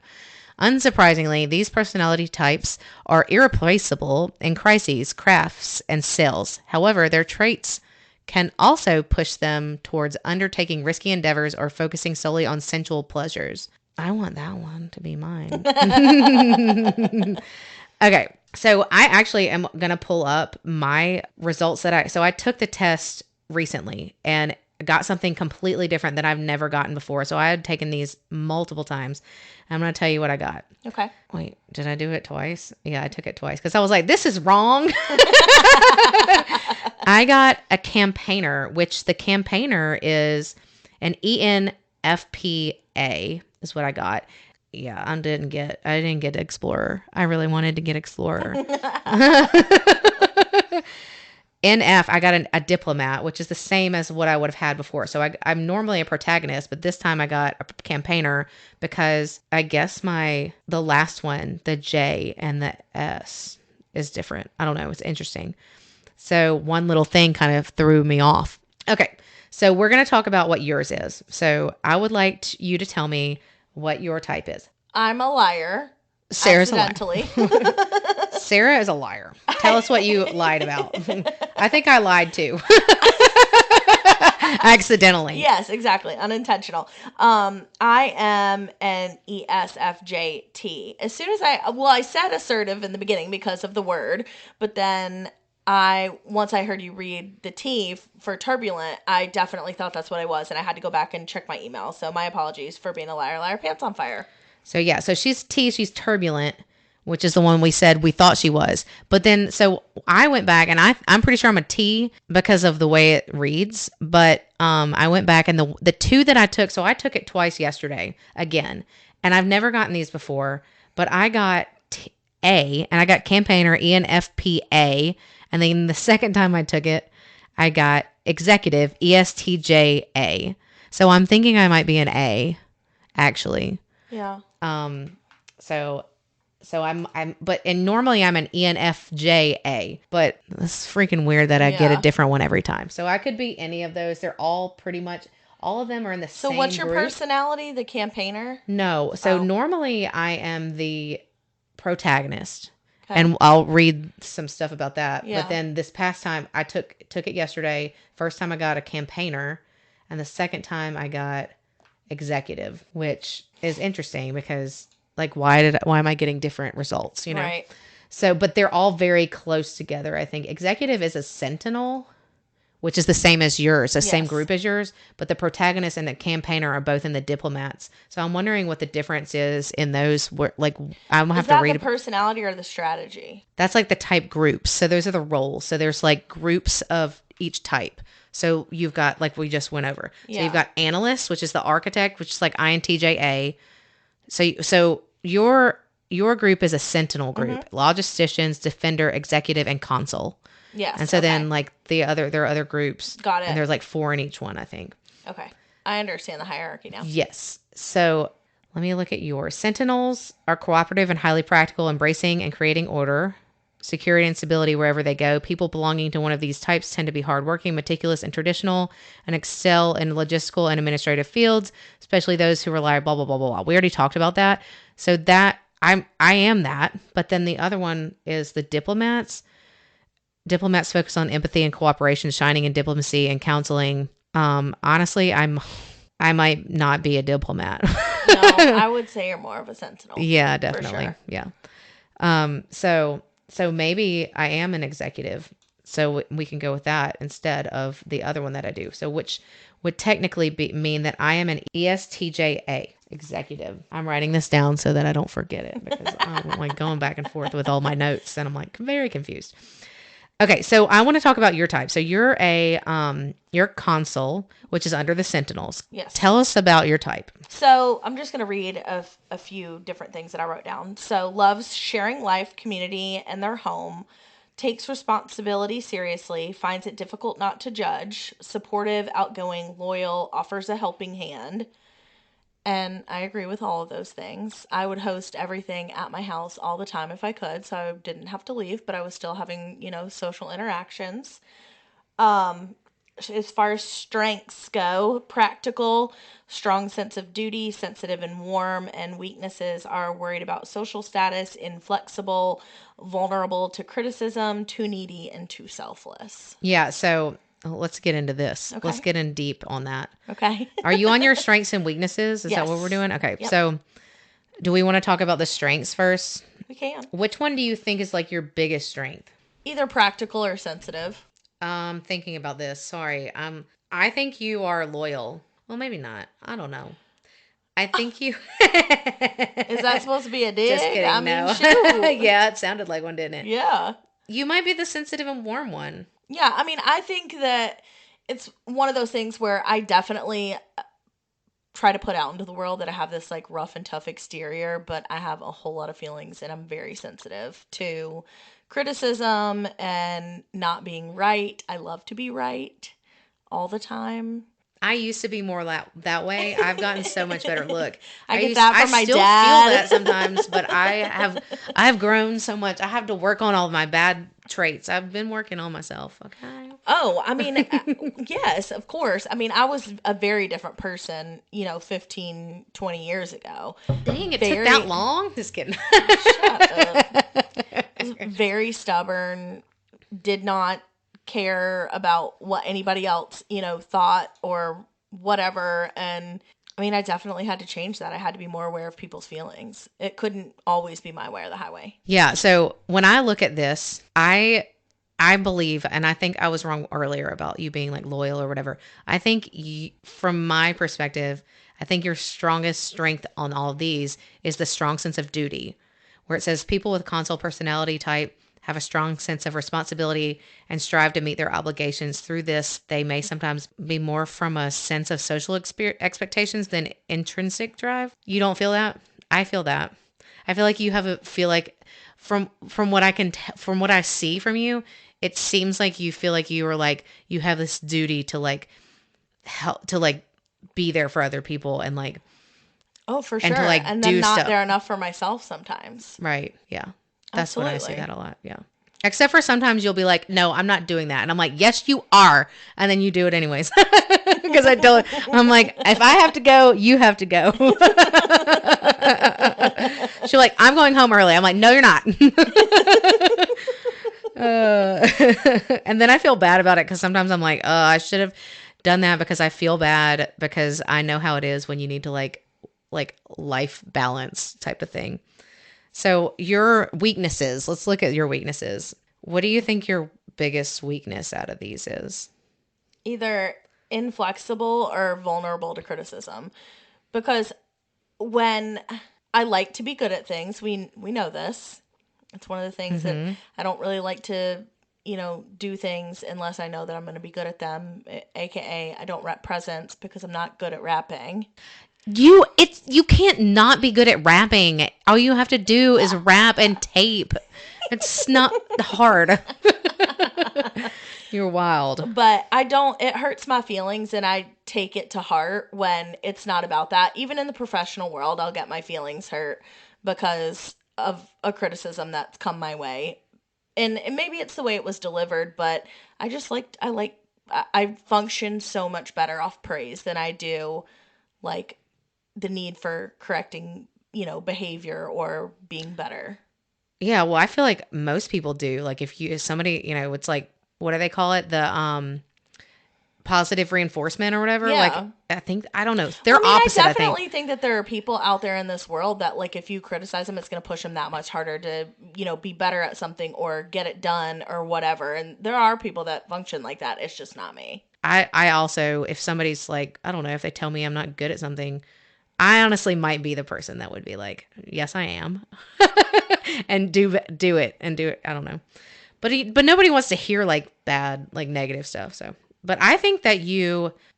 Speaker 2: Unsurprisingly, these personality types are irreplaceable in crises, crafts, and sales. However, their traits can also push them towards undertaking risky endeavors or focusing solely on sensual pleasures. I want that one to be mine. Okay, so I actually am going to pull up my results so I took the test recently and got something completely different that I've never gotten before. So I had taken these multiple times. I'm going to tell you what I got.
Speaker 1: Okay.
Speaker 2: Wait, did I do it twice? Yeah, I took it twice because I was like, this is wrong. I got a campaigner, which the campaigner is an ENFPA is what I got. Yeah, I didn't get Explorer. I really wanted to get Explorer. NF, I got a diplomat, which is the same as what I would have had before. So I'm normally a protagonist, but this time I got a campaigner because I guess the last one, the J and the S, is different. I don't know. It's interesting. So one little thing kind of threw me off. Okay, so we're going to talk about what yours is. So I would like you to tell me what your type is.
Speaker 1: I'm a liar.
Speaker 2: Sarah's
Speaker 1: accidentally.
Speaker 2: A liar. Sarah is a liar. Tell us what you lied about. I think I lied too. Accidentally.
Speaker 1: Yes, exactly. Unintentional. I am an ESFJT. As soon as I said assertive in the beginning because of the word, but then once I heard you read the T for turbulent, I definitely thought that's what I was, and I had to go back and check my email. So my apologies for being a liar, pants on fire.
Speaker 2: So yeah, so she's T, she's turbulent, which is the one we said we thought she was. But then, so I went back, and I'm pretty sure I'm a T because of the way it reads. But I went back, and the two that I took, so I took it twice yesterday again, and I've never gotten these before. But I got A, and I got campaigner ENFPA, and then the second time I took it, I got executive ESTJA. So I'm thinking I might be an A, actually.
Speaker 1: Yeah.
Speaker 2: So and normally I'm an ENFJA, but it's freaking weird that I get a different one every time. So I could be any of those. They're all pretty much, all of them are in the same
Speaker 1: So what's your
Speaker 2: group.
Speaker 1: personality? The campaigner?
Speaker 2: No. So normally I am the protagonist.
Speaker 1: Okay.
Speaker 2: And I'll read some stuff about that.
Speaker 1: Yeah.
Speaker 2: But then this past time I took it yesterday. First time I got a campaigner, and the second time I got executive, which is interesting because like why am I getting different results, you know?
Speaker 1: Right.
Speaker 2: So, but they're all very close together. I think executive is a sentinel, which is the same as yours, the same group as yours, but the protagonist and the campaigner are both in the diplomats. So I'm wondering what the difference is in those. Like I'm gonna have to read.
Speaker 1: Is that the personality or the strategy?
Speaker 2: That's like the type groups. So those are the roles. So there's like groups of each type. So you've got, like we just went over. Yeah. So you've got analyst, which is the architect, which is like INTJA. So your group is a sentinel group. Mm-hmm. Logisticians, defender, executive, and consul.
Speaker 1: Yes.
Speaker 2: And so then like there are other groups.
Speaker 1: Got it.
Speaker 2: And there's like 4 in each one, I think.
Speaker 1: Okay. I understand the hierarchy now.
Speaker 2: Yes. So let me look at yours. Sentinels are cooperative and highly practical, embracing and creating order, security, and stability wherever they go. People belonging to one of these types tend to be hardworking, meticulous, and traditional, and excel in logistical and administrative fields, especially those who rely blah, blah, blah, blah, blah. We already talked about that. So that I am that. But then the other one is the diplomats. Diplomats focus on empathy and cooperation, shining in diplomacy and counseling. Honestly, I might not be a diplomat.
Speaker 1: No, I would say you're more of a sentinel.
Speaker 2: Yeah, definitely.
Speaker 1: Sure.
Speaker 2: Yeah. So maybe I am an executive. So we can go with that instead of the other one that I do. So which would technically mean that I am an ESTJA executive. I'm writing this down so that I don't forget it because I'm like going back and forth with all my notes and I'm like very confused. Okay, so I want to talk about your type. So you're you're consul, which is under the sentinels.
Speaker 1: Yes.
Speaker 2: Tell us about your type.
Speaker 1: So I'm just going to read a few different things that I wrote down. So loves sharing life, community, and their home. takes responsibility seriously, finds it difficult not to judge, supportive, outgoing, loyal, offers a helping hand. And I agree with all of those things. I would host everything at my house all the time if I could, so I didn't have to leave, but I was still having, social interactions. Um, as far as strengths go, practical, strong sense of duty, sensitive and warm, and weaknesses are worried about social status, inflexible, vulnerable to criticism, too needy, and too selfless.
Speaker 2: Yeah, so let's get into this.
Speaker 1: Okay.
Speaker 2: Let's get in deep on that.
Speaker 1: Okay.
Speaker 2: Are you on your strengths and weaknesses? Is
Speaker 1: yes.
Speaker 2: that what we're doing? Okay,
Speaker 1: yep.
Speaker 2: So do we want to talk about the strengths first?
Speaker 1: We can.
Speaker 2: Which one do you think is like your biggest strength?
Speaker 1: Either practical or sensitive.
Speaker 2: Thinking about this. Sorry. I think you are loyal. Well, maybe not. I don't know. I think you.
Speaker 1: Is that supposed to be a dig?
Speaker 2: Just kidding.
Speaker 1: I
Speaker 2: no.
Speaker 1: mean, shoot.
Speaker 2: Yeah, it sounded like one, didn't it?
Speaker 1: Yeah.
Speaker 2: You might be the sensitive and warm one.
Speaker 1: Yeah, I mean, I think that it's one of those things where I definitely try to put out into the world that I have this like rough and tough exterior, but I have a whole lot of feelings and I'm very sensitive to criticism and not being right. I love to be right all the time.
Speaker 2: I used to be more that way. I've gotten so much better. Look,
Speaker 1: I get that from my dad. I
Speaker 2: still feel that sometimes, but I have grown so much. I have to work on all of my bad traits. I've been working on myself. Okay.
Speaker 1: Oh, I mean, yes, of course. I mean, I was a very different person, 15, 20 years ago.
Speaker 2: Dang, it took that long? Just kidding.
Speaker 1: Shut up. Very stubborn, did not care about what anybody else, thought or whatever. And I mean, I definitely had to change that. I had to be more aware of people's feelings. It couldn't always be my way or the highway.
Speaker 2: Yeah. So when I look at this, I believe, and I think I was wrong earlier about you being like loyal or whatever. I think from my perspective, I think your strongest strength on all of these is the strong sense of duty, where it says people with console personality type have a strong sense of responsibility and strive to meet their obligations. Through this, they may sometimes be more from a sense of social expectations than intrinsic drive. You don't feel that? I feel that. I feel like you feel like from what from what I see from you, it seems like you feel like you are like, you have this duty to like help, to like be there for other people and like,
Speaker 1: oh, for sure.
Speaker 2: And to like
Speaker 1: and
Speaker 2: do
Speaker 1: then not
Speaker 2: stuff.
Speaker 1: there enough for myself sometimes.
Speaker 2: Right. Yeah. That's
Speaker 1: Absolutely.
Speaker 2: what I see that a lot. Yeah. Except for sometimes you'll be like, no, I'm not doing that. And I'm like, yes, you are. And then you do it anyways. Because I'm like, if I have to go, you have to go. She's like, I'm going home early. I'm like, no, you're not. And then I feel bad about it because sometimes I'm like, I should have done that because I feel bad because I know how it is when you need to like life balance type of thing. So your weaknesses, let's look at your weaknesses. What do you think your biggest weakness out of these is?
Speaker 1: Either inflexible or vulnerable to criticism. Because when I like to be good at things, we know this. It's one of the things that I don't really like to, do things unless I know that I'm going to be good at them. AKA, I don't wrap presents because I'm not good at wrapping.
Speaker 2: You can't not be good at rapping. All you have to do is rap and tape. It's not hard. You're wild.
Speaker 1: But it hurts my feelings and I take it to heart when it's not about that. Even in the professional world, I'll get my feelings hurt because of a criticism that's come my way. And maybe it's the way it was delivered, but I function so much better off praise than I do like the need for correcting, behavior or being better.
Speaker 2: Yeah, well, I feel like most people do. Like if somebody, it's like, what do they call it? The positive reinforcement or whatever.
Speaker 1: Yeah.
Speaker 2: Like I don't know. They're opposite,
Speaker 1: I definitely think that there are people out there in this world that like if you criticize them, it's going to push them that much harder to, be better at something or get it done or whatever. And there are people that function like that. It's just not me.
Speaker 2: I also, if somebody's like, I don't know, if they tell me I'm not good at something, I honestly might be the person that would be like, yes, I am. And do it. I don't know. But nobody wants to hear like bad, like negative stuff. So, but I think that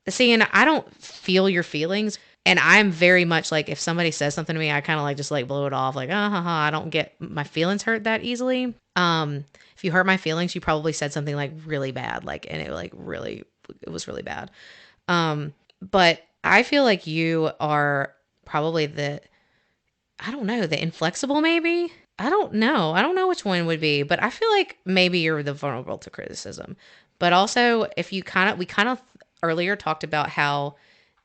Speaker 2: See, and I don't feel your feelings. And I'm very much like, if somebody says something to me, I kind of like just like blow it off. Like, I don't get my feelings hurt that easily. If you hurt my feelings, you probably said something like really bad. Like, and it was really bad. But I feel like you are probably I don't know, the inflexible maybe? I don't know. I don't know which one would be, but I feel like maybe you're the vulnerable to criticism. But also, if you we kind of earlier talked about how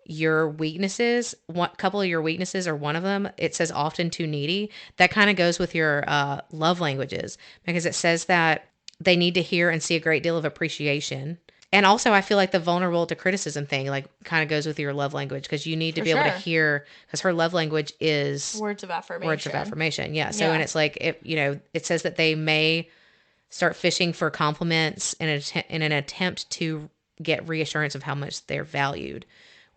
Speaker 2: your weaknesses, one couple of your weaknesses or one of them, it says often too needy. That kind of goes with your love languages, because it says that they need to hear and see a great deal of appreciation. And also, I feel like the vulnerable to criticism thing, like, kind of goes with your love language, because you need to be able to hear, because her love language is
Speaker 1: words of affirmation.
Speaker 2: Words of affirmation, yeah. So, and it's like, it says that they may start fishing for compliments in an attempt to get reassurance of how much they're valued,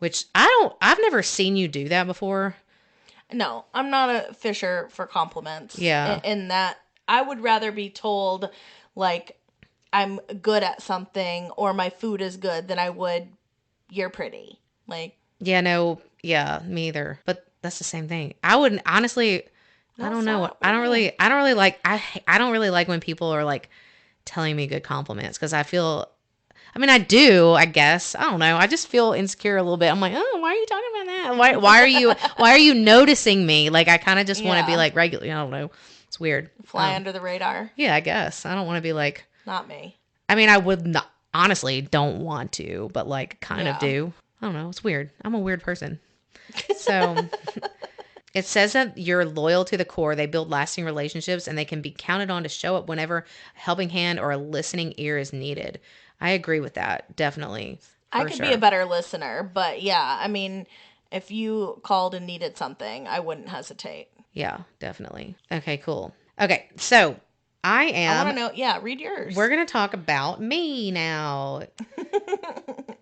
Speaker 2: which I've never seen you do that before.
Speaker 1: No, I'm not a fisher for compliments.
Speaker 2: Yeah.
Speaker 1: In that, I would rather be told, like, I'm good at something or my food is good than I would, you're pretty. Like,
Speaker 2: yeah, no, yeah, me either. But that's the same thing. I wouldn't, honestly, I don't know. I don't really like when people are like telling me good compliments, because I feel, I mean, I do, I guess. I don't know. I just feel insecure a little bit. I'm like, oh, why are you talking about that? Why are you noticing me? Like, I kind of just want to be like regular. I don't know. It's weird.
Speaker 1: Fly under the radar.
Speaker 2: Yeah, I guess. I don't want to be like.
Speaker 1: Not me.
Speaker 2: I mean, I would not, honestly, don't want to, but like kind of do. I don't know. It's weird. I'm a weird person. So it says that you're loyal to the core. They build lasting relationships, and they can be counted on to show up whenever a helping hand or a listening ear is needed. I agree with that. Definitely.
Speaker 1: I could be a better listener, but yeah, I mean, if you called and needed something, I wouldn't hesitate.
Speaker 2: Yeah, definitely. Okay, cool. Okay, so I
Speaker 1: want to know. Yeah, read yours.
Speaker 2: We're going to talk about me now.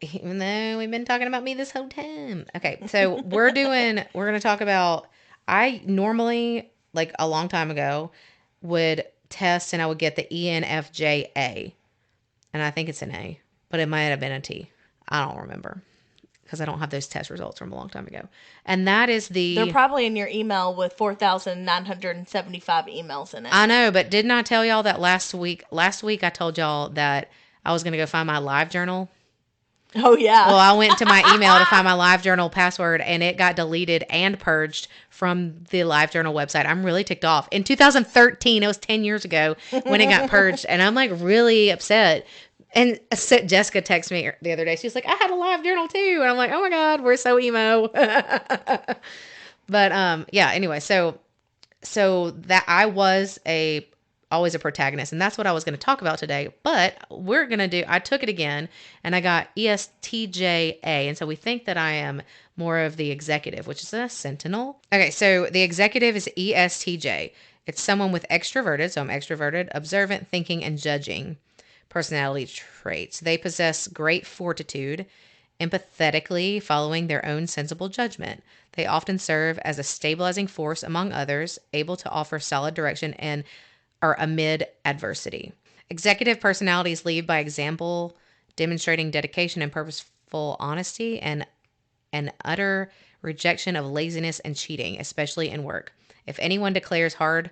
Speaker 2: Even though we've been talking about me this whole time. Okay, so we're going to talk about, I normally, like a long time ago, would test and I would get the ENFJA. And I think it's an A, but it might have been a T. I don't remember, because I don't have those test results from a long time ago. And that is
Speaker 1: They're probably in your email with 4,975 emails in it.
Speaker 2: I know, but didn't I tell y'all that last week? Last week I told y'all that I was going to go find my live journal.
Speaker 1: Oh, yeah.
Speaker 2: Well, I went to my email to find my live journal password, and it got deleted and purged from the live journal website. I'm really ticked off. In 2013, it was 10 years ago when it got purged, and I'm like really upset. And Jessica texted me the other day. She's like, I had a live journal too. And I'm like, oh my God, we're so emo. But yeah, anyway, so that I was always a protagonist, and that's what I was going to talk about today. But I took it again, and I got ESTJA, and so we think that I am more of the executive, which is a sentinel. Okay, so the executive is ESTJ. It's someone with extroverted, so I'm extroverted, observant, thinking, and judging personality traits. They possess great fortitude, empathetically following their own sensible judgment. They often serve as a stabilizing force among others, able to offer solid direction and are amid adversity. Executive personalities lead by example, demonstrating dedication and purposeful honesty, and an utter rejection of laziness and cheating, especially in work. If anyone declares hard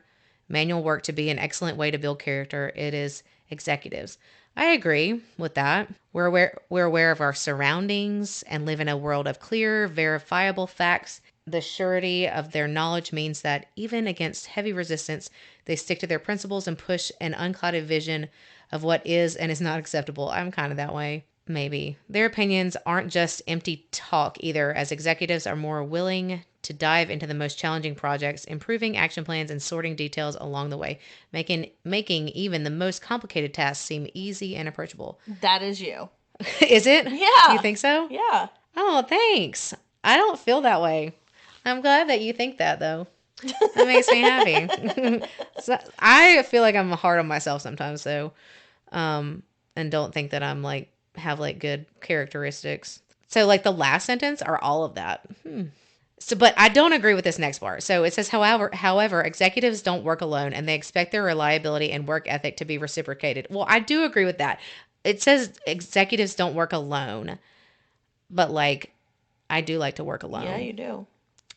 Speaker 2: manual work to be an excellent way to build character, it is executives. I agree with that. We're aware of our surroundings and live in a world of clear, verifiable facts. The surety of their knowledge means that even against heavy resistance, they stick to their principles and push an unclouded vision of what is and is not acceptable. I'm kind of that way. Maybe. Their opinions aren't just empty talk either, as executives are more willing to dive into the most challenging projects, improving action plans and sorting details along the way, making even the most complicated tasks seem easy and approachable.
Speaker 1: That is you.
Speaker 2: Is it?
Speaker 1: Yeah.
Speaker 2: You think so?
Speaker 1: Yeah.
Speaker 2: Oh, thanks. I don't feel that way. I'm glad that you think that, though. That makes me happy. So, I feel like I'm hard on myself sometimes, though, and don't think that I'm have good characteristics. So the last sentence are all of that. So, but I don't agree with this next part. So it says, however, executives don't work alone, and they expect their reliability and work ethic to be reciprocated. Well, I do agree with that. It says executives don't work alone. but like, I do like to work alone.
Speaker 1: Yeah, you do.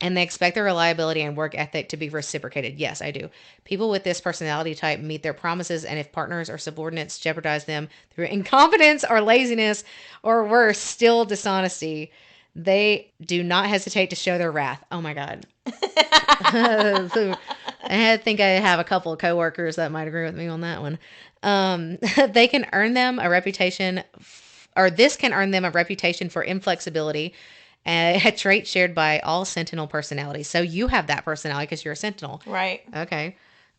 Speaker 2: And they expect their reliability and work ethic to be reciprocated. Yes, I do. People with this personality type meet their promises, and if partners or subordinates jeopardize them through incompetence or laziness, or worse, still dishonesty, they do not hesitate to show their wrath. Oh my God. I think I have a couple of coworkers that might agree with me on that one. They can earn them a reputation, or this can earn them a reputation for inflexibility, a trait shared by all Sentinel personalities. So you have that personality because you're a Sentinel.
Speaker 1: Right.
Speaker 2: Okay.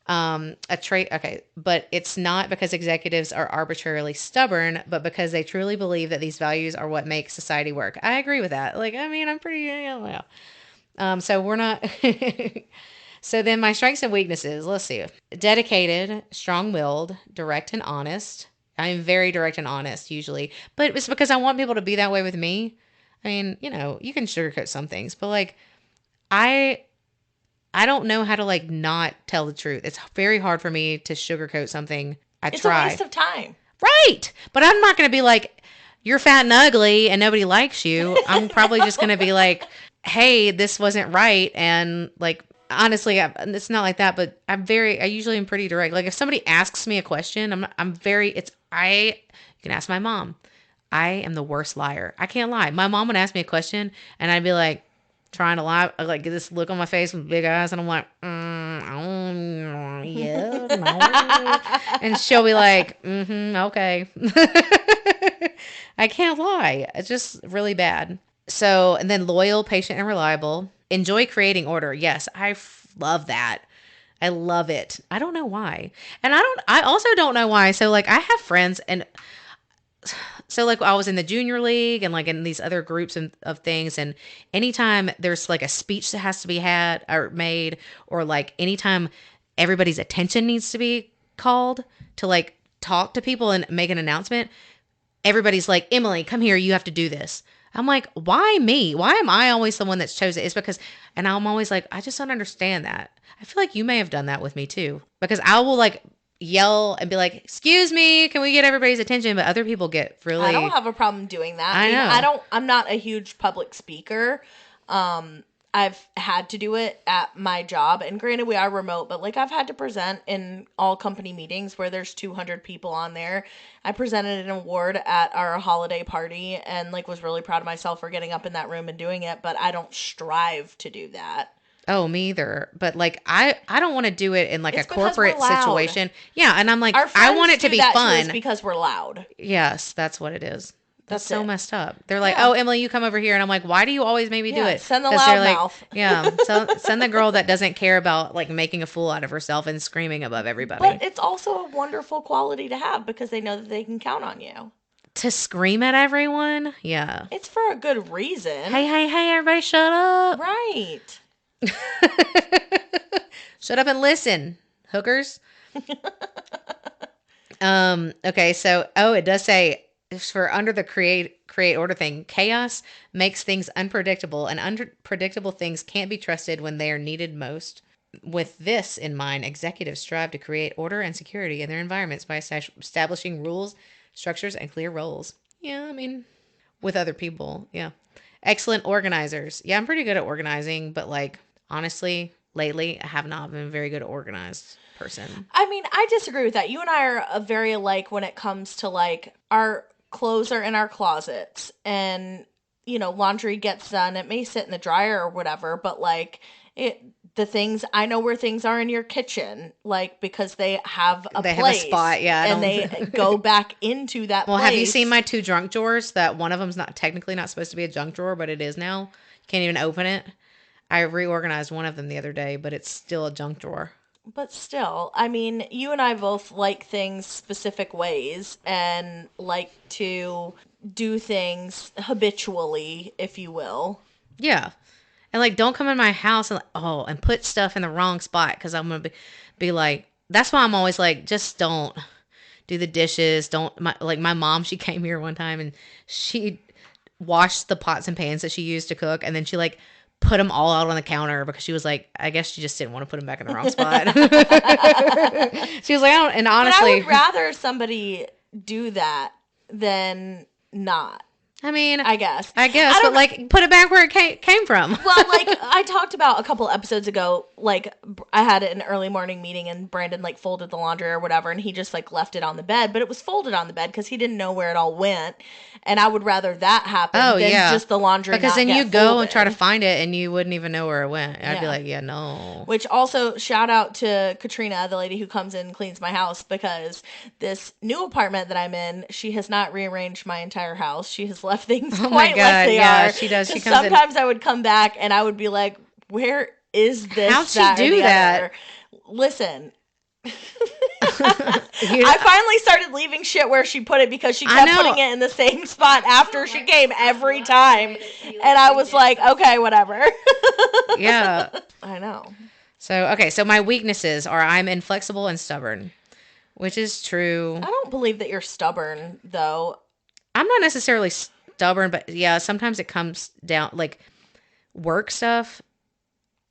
Speaker 2: A trait. Okay. But it's not because executives are arbitrarily stubborn, but because they truly believe that these values are what make society work. I agree with that. Like, I mean, I'm pretty, yeah. So we're not. So then my strengths and weaknesses. Let's see. Dedicated, strong-willed, direct and honest. I'm very direct and honest usually, but it's because I want people to be that way with me. I mean, you know, you can sugarcoat some things, but like, I don't know how to like not tell the truth. It's very hard for me to sugarcoat something. It's try.
Speaker 1: A waste of time.
Speaker 2: Right. But I'm not going to be like, you're fat and ugly and nobody likes you. I'm probably just going to be like, hey, this wasn't right. And like, honestly, it's not like that, but I usually am pretty direct. Like if somebody asks me a question, you can ask my mom. I am the worst liar. I can't lie. My mom would ask me a question and I'd be like trying to lie, like get this look on my face with big eyes. And I'm like, yeah, no. And she'll be like, okay. I can't lie. It's just really bad. So, and then loyal, patient, and reliable. Enjoy creating order. Yes, I love that. I love it. I don't know why. And I also don't know why. So like I have friends and so like I was in the junior league and like in these other groups of things. And anytime there's like a speech that has to be had or made, or like anytime everybody's attention needs to be called to like talk to people and make an announcement, everybody's like, Emily, come here. You have to do this. I'm like, why me? Why am I always the one that's chosen? It's because, and I'm always like, I just don't understand that. I feel like you may have done that with me too, because I will like yell and be like, excuse me, can we get everybody's attention? But other people get really.
Speaker 1: I don't have a problem doing that.
Speaker 2: I know.
Speaker 1: I'm not a huge public speaker. I've had to do it at my job, and granted we are remote, but like I've had to present in all company meetings where there's 200 people on there. I presented an award at our holiday party and like was really proud of myself for getting up in that room and doing it, but I don't strive to do that.
Speaker 2: Oh, me either. But like I don't want to do it in like a corporate situation. Yeah, and I'm like, I want it to be fun
Speaker 1: because we're loud.
Speaker 2: Yes, that's what it is. That's so messed up. They're like, oh, Emily, you come over here. And I'm like, why do you always make me do it?
Speaker 1: Send the loud
Speaker 2: like,
Speaker 1: mouth.
Speaker 2: Yeah. So send the girl that doesn't care about like making a fool out of herself and screaming above everybody.
Speaker 1: But it's also a wonderful quality to have because they know that they can count on you.
Speaker 2: To scream at everyone? Yeah.
Speaker 1: It's for a good reason.
Speaker 2: Hey, everybody shut up.
Speaker 1: Right.
Speaker 2: Shut up and listen, hookers. Okay, so, it does say, for under the create order thing, chaos makes things unpredictable, and unpredictable things can't be trusted when they are needed most. With this in mind, executives strive to create order and security in their environments by establishing rules, structures, and clear roles. Yeah, I mean, with other people, yeah. Excellent organizers. Yeah, I'm pretty good at organizing, but like, honestly, lately, I have not been a very good organized person.
Speaker 1: I mean, I disagree with that. You and I are very alike when it comes to like our clothes are in our closets and, you know, laundry gets done. It may sit in the dryer or whatever, but like the things, I know where things are in your kitchen, like because they have a place. Have a spot, yeah. And they go back into that place.
Speaker 2: Well, have you seen my 2 junk drawers that one of them's not technically not supposed to be a junk drawer, but it is now? You can't even open it. I reorganized one of them the other day, but it's still a junk drawer.
Speaker 1: But still, I mean, you and I both like things specific ways and like to do things habitually, if you will.
Speaker 2: Yeah. And like, don't come in my house and and put stuff in the wrong spot. Cause I'm going to be like, that's why I'm always like, just don't do the dishes. My mom, she came here one time and she washed the pots and pans that she used to cook. And then she like put them all out on the counter because she was like, I guess she just didn't want to put them back in the wrong spot. She was like, I don't, and honestly,
Speaker 1: but I would rather somebody do that than not.
Speaker 2: I mean,
Speaker 1: I guess.
Speaker 2: But like, put it back where it came from.
Speaker 1: Well, like, I talked about a couple episodes ago, like, I had an early morning meeting and Brandon, like, folded the laundry or whatever, and he just, like, left it on the bed, but it was folded on the bed because he didn't know where it all went, and I would rather that happen than just the laundry
Speaker 2: because then you go
Speaker 1: folded.
Speaker 2: and try to find it and you wouldn't even know where it went. I'd be like, yeah, no.
Speaker 1: Which also, shout out to Katrina, the lady who comes in and cleans my house, because this new apartment that I'm in, she has not rearranged my entire house. She has left things quite like they are.
Speaker 2: She does. She
Speaker 1: comes sometimes I would come back and I would be like, where is this?
Speaker 2: How'd she do that?
Speaker 1: Listen. I finally started leaving shit where she put it because she kept putting it in the same spot after she came every time. And I was like, okay, whatever.
Speaker 2: Yeah.
Speaker 1: I know.
Speaker 2: So my weaknesses are I'm inflexible and stubborn, which is true.
Speaker 1: I don't believe that you're stubborn, though.
Speaker 2: I'm not necessarily stubborn, but yeah, sometimes it comes down, like, work stuff.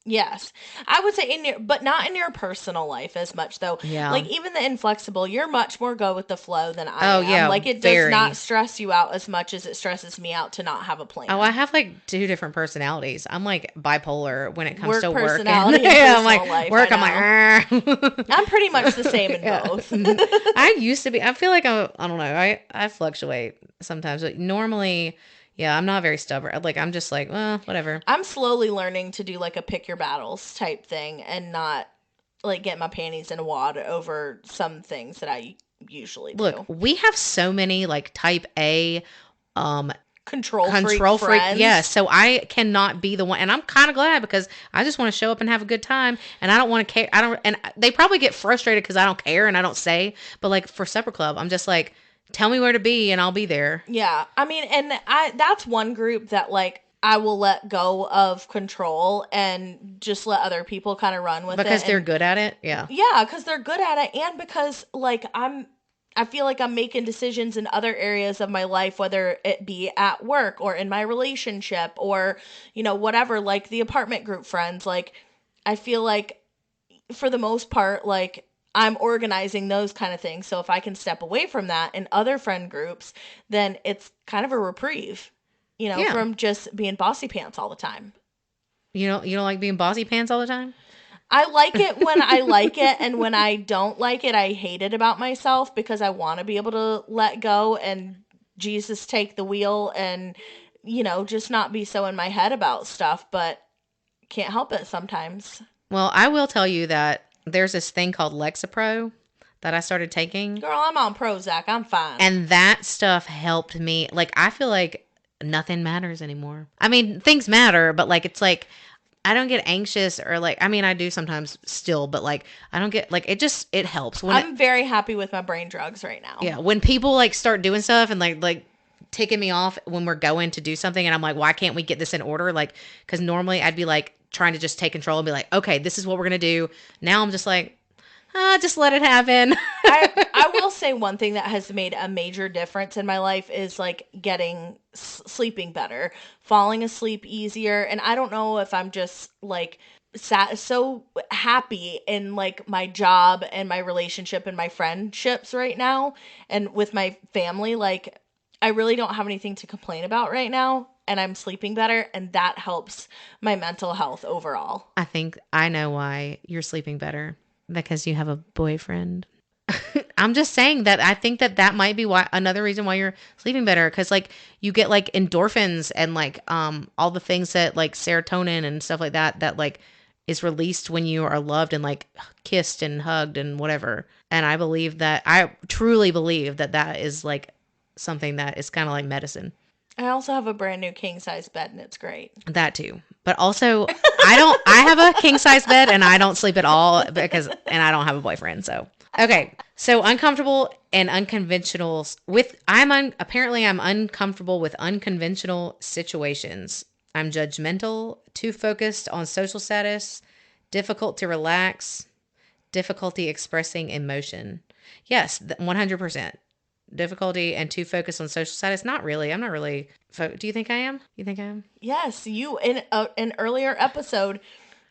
Speaker 1: Yes. I would say but not in your personal life as much, though.
Speaker 2: Yeah.
Speaker 1: Like, even the inflexible, you're much more go with the flow than I am.
Speaker 2: Yeah.
Speaker 1: Like, it does not stress you out as much as it stresses me out to not have a plan.
Speaker 2: Oh, I have, like, 2 different personalities. I'm, like, bipolar when it comes to work.
Speaker 1: Personality
Speaker 2: And,
Speaker 1: yeah,
Speaker 2: I'm like,
Speaker 1: life,
Speaker 2: work, I'm like,
Speaker 1: I'm pretty much the same in both.
Speaker 2: I used to be. I feel like I don't know. I fluctuate sometimes, but normally... Yeah, I'm not very stubborn. Like, I'm just like, well, whatever.
Speaker 1: I'm slowly learning to do, like, a pick your battles type thing and not, like, get my panties in a wad over some things that I usually do.
Speaker 2: Look, we have so many, like, type A
Speaker 1: control freak.
Speaker 2: Yeah, so I cannot be the one. And I'm kind of glad because I just want to show up and have a good time. And I don't want to care. And they probably get frustrated because I don't care and I don't say. But, like, for supper club, I'm just like... Tell me where to be and I'll be there.
Speaker 1: Yeah. I mean, and that's one group that, like, I will let go of control and just let other people kind of run with it.
Speaker 2: Because they're good at it? Yeah.
Speaker 1: Yeah, because they're good at it and because, like, I feel like I'm making decisions in other areas of my life, whether it be at work or in my relationship or, you know, whatever, like the apartment group friends. Like, I feel like for the most part, like, I'm organizing those kind of things. So if I can step away from that in other friend groups, then it's kind of a reprieve, you know, from just being bossy pants all the time.
Speaker 2: You don't like being bossy pants all the time?
Speaker 1: I like it when I like it, and when I don't like it, I hate it about myself because I want to be able to let go and Jesus take the wheel and, you know, just not be so in my head about stuff, but can't help it sometimes.
Speaker 2: Well, I will tell you that there's this thing called Lexapro that I started taking.
Speaker 1: Girl, I'm on Prozac. I'm fine.
Speaker 2: And that stuff helped me. Like, I feel like nothing matters anymore. I mean, things matter, but, like, it's like, I don't get anxious or, like, I mean, I do sometimes still, but, like, I don't get, like, it helps.
Speaker 1: I'm very happy with my brain drugs right now.
Speaker 2: Yeah. When people, like, start doing stuff and, like, ticking me off when we're going to do something and I'm like, why can't we get this in order? Like, because normally I'd be, like, trying to just take control and be like, okay, this is what we're going to do. Now I'm just like, just let it happen.
Speaker 1: I will say one thing that has made a major difference in my life is like sleeping better, falling asleep easier. And I don't know if I'm just like so happy in like my job and my relationship and my friendships right now and with my family. Like, I really don't have anything to complain about right now. And I'm sleeping better, and that helps my mental health overall.
Speaker 2: I think I know why you're sleeping better. Because you have a boyfriend. I'm just saying that I think that might be another reason why you're sleeping better. Because, like, you get, like, endorphins and, like, all the things that, like, serotonin and stuff like that, like, is released when you are loved and, like, kissed and hugged and whatever. And I truly believe that is, like, something that is kind of like medicine.
Speaker 1: I also have a brand new king size bed and it's great.
Speaker 2: That too. But also I have a king size bed and I don't sleep at all and I don't have a boyfriend. So, okay. So uncomfortable and unconventional I'm uncomfortable with unconventional situations. I'm judgmental, too focused on social status, difficult to relax, difficulty expressing emotion. Yes, 100%. Difficulty and too focused on social status. Not really. I'm not really. Do you think I am? You think I am?
Speaker 1: Yes. You in an earlier episode,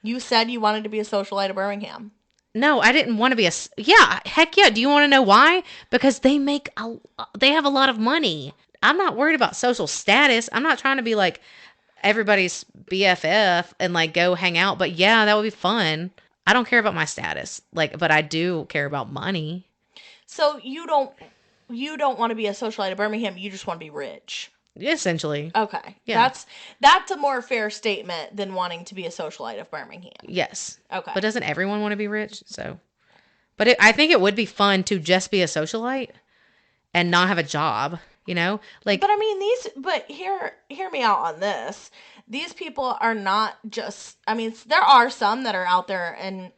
Speaker 1: you said you wanted to be a socialite of Birmingham.
Speaker 2: No, I didn't want to be yeah. Heck yeah. Do you want to know why? Because they have a lot of money. I'm not worried about social status. I'm not trying to be like everybody's BFF and like go hang out. But yeah, that would be fun. I don't care about my status. Like, but I do care about money.
Speaker 1: So you don't want to be a socialite of Birmingham. You just want to be rich.
Speaker 2: Essentially.
Speaker 1: Okay. Yeah. That's a more fair statement than wanting to be a socialite of Birmingham.
Speaker 2: Yes.
Speaker 1: Okay.
Speaker 2: But doesn't everyone want to be rich? So, but I think it would be fun to just be a socialite and not have a job, you know? Like,
Speaker 1: but I mean, hear me out on this. These people are not just, I mean, there are some that are out there and,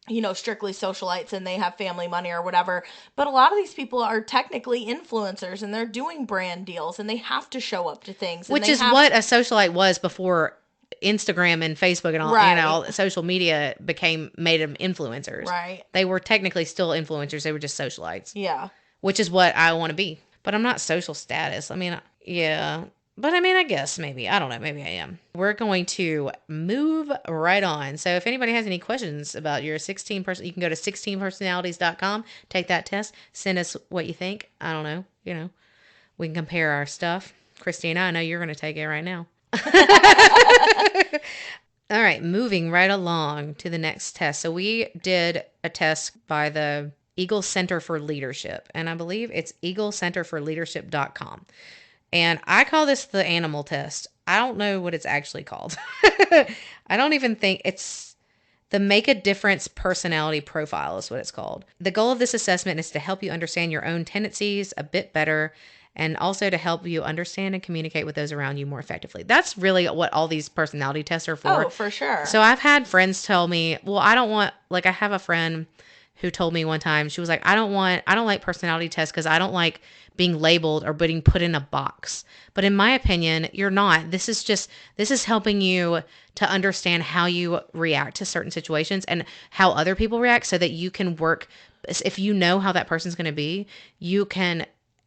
Speaker 1: you know, strictly socialites and they have family money or whatever. But a lot of these people are technically influencers and they're doing brand deals and they have to show up to things.
Speaker 2: Which is what a socialite was before Instagram and Facebook and all,
Speaker 1: right.
Speaker 2: you know, social media made them influencers.
Speaker 1: Right.
Speaker 2: They were technically still influencers. They were just socialites.
Speaker 1: Yeah.
Speaker 2: Which is what I want to be. But I'm not social status. I mean, yeah. But I mean, I guess maybe. I don't know. Maybe I am. We're going to move right on. So if anybody has any questions about your 16 person, you can go to 16personalities.com, take that test, send us what you think. I don't know. You know, we can compare our stuff. Christina, I know you're going to take it right now. All right, moving right along to the next test. So we did a test by the Eagle Center for Leadership, and I believe it's eaglecenterforleadership.com. And I call this the animal test. I don't know what it's actually called. I don't even think it's the Make a Difference Personality Profile is what it's called. The goal of this assessment is to help you understand your own tendencies a bit better and also to help you understand and communicate with those around you more effectively. That's really what all these personality tests are for.
Speaker 1: Oh, for sure.
Speaker 2: So I've had friends tell me, well, I don't want, like I have a friend who told me one time, she was like, I don't like personality tests because I don't like being labeled or being put in a box. But in my opinion, you're not. This is helping you to understand how you react to certain situations and how other people react so that you can work. If you know how that person's going to be, you can